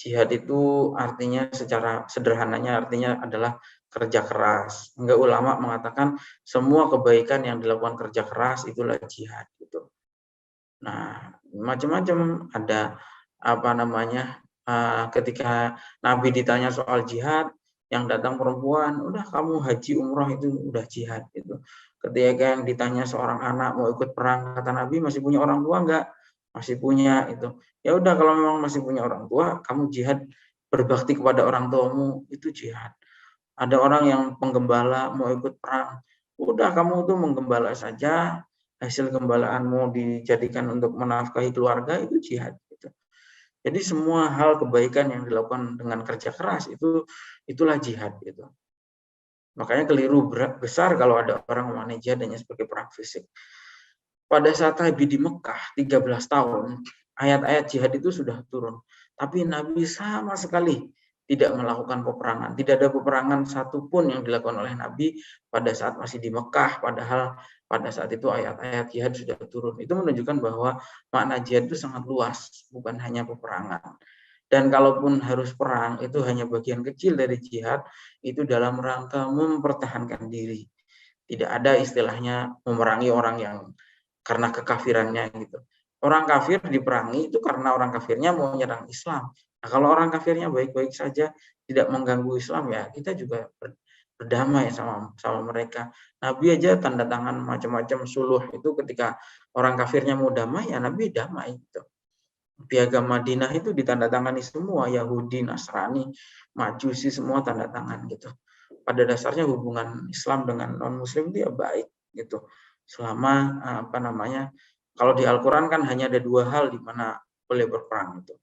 S1: jihad itu artinya secara sederhananya artinya adalah kerja keras. Hingga ulama mengatakan semua kebaikan yang dilakukan kerja keras itulah jihad gitu. Nah, macam-macam ada ketika Nabi ditanya soal jihad, yang datang perempuan, udah kamu haji umroh itu udah jihad gitu. Ketika yang ditanya seorang anak mau ikut perang, kata Nabi masih punya orang tua enggak? Masih punya itu. Ya udah kalau memang masih punya orang tua, kamu jihad berbakti kepada orang tuamu itu jihad. Ada orang yang penggembala mau ikut perang, udah kamu tuh menggembala saja, hasil gembalaanmu dijadikan untuk menafkahi keluarga itu jihad gitu. Jadi semua hal kebaikan yang dilakukan dengan kerja keras itulah jihad gitu. Makanya keliru besar kalau ada orang memaknai jihad hanya sebagai perang fisik. Pada saat Nabi di Mekah 13 tahun, ayat-ayat jihad itu sudah turun. Tapi Nabi sama sekali tidak melakukan peperangan. Tidak ada peperangan satupun yang dilakukan oleh Nabi pada saat masih di Mekah, padahal pada saat itu ayat-ayat jihad sudah turun. Itu menunjukkan bahwa makna jihad itu sangat luas, bukan hanya peperangan. Dan kalaupun harus perang, itu hanya bagian kecil dari jihad, itu dalam rangka mempertahankan diri. Tidak ada istilahnya memerangi orang yang karena kekafirannya gitu. Orang kafir diperangi itu karena orang kafirnya mau menyerang Islam. Nah, kalau orang kafirnya baik-baik saja, tidak mengganggu Islam, ya kita juga berdamai sama mereka. Nabi aja tanda tangan macam-macam suluh itu ketika orang kafirnya mau damai, ya Nabi damai gitu. Piagam Madinah itu ditandatangani semua, Yahudi, Nasrani, Majusi, semua tanda tangan gitu. Pada dasarnya hubungan Islam dengan non-Muslim itu ya baik gitu. Selama kalau di Al-Quran kan hanya ada 2 hal di mana boleh berperang itu.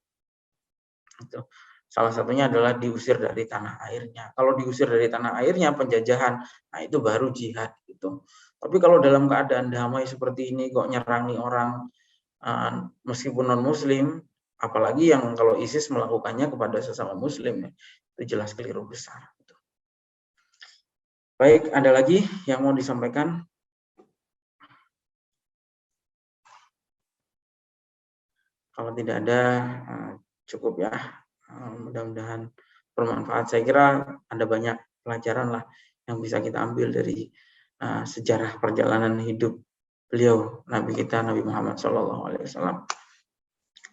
S1: Salah satunya adalah diusir dari tanah airnya. Kalau diusir dari tanah airnya penjajahan, nah itu baru jihad gitu. Tapi kalau dalam keadaan damai seperti ini kok nyerangi orang meskipun non Muslim, apalagi yang kalau ISIS melakukannya kepada sesama Muslim, itu jelas keliru besar. Baik, ada lagi yang mau disampaikan? Kalau tidak ada, cukup ya. Mudah-mudahan bermanfaat. Saya kira ada banyak pelajaran lah yang bisa kita ambil dari sejarah perjalanan hidup beliau, Nabi kita, Nabi Muhammad SAW.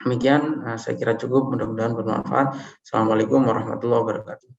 S1: Demikian, saya kira cukup. Mudah-mudahan bermanfaat. Assalamualaikum warahmatullahi wabarakatuh.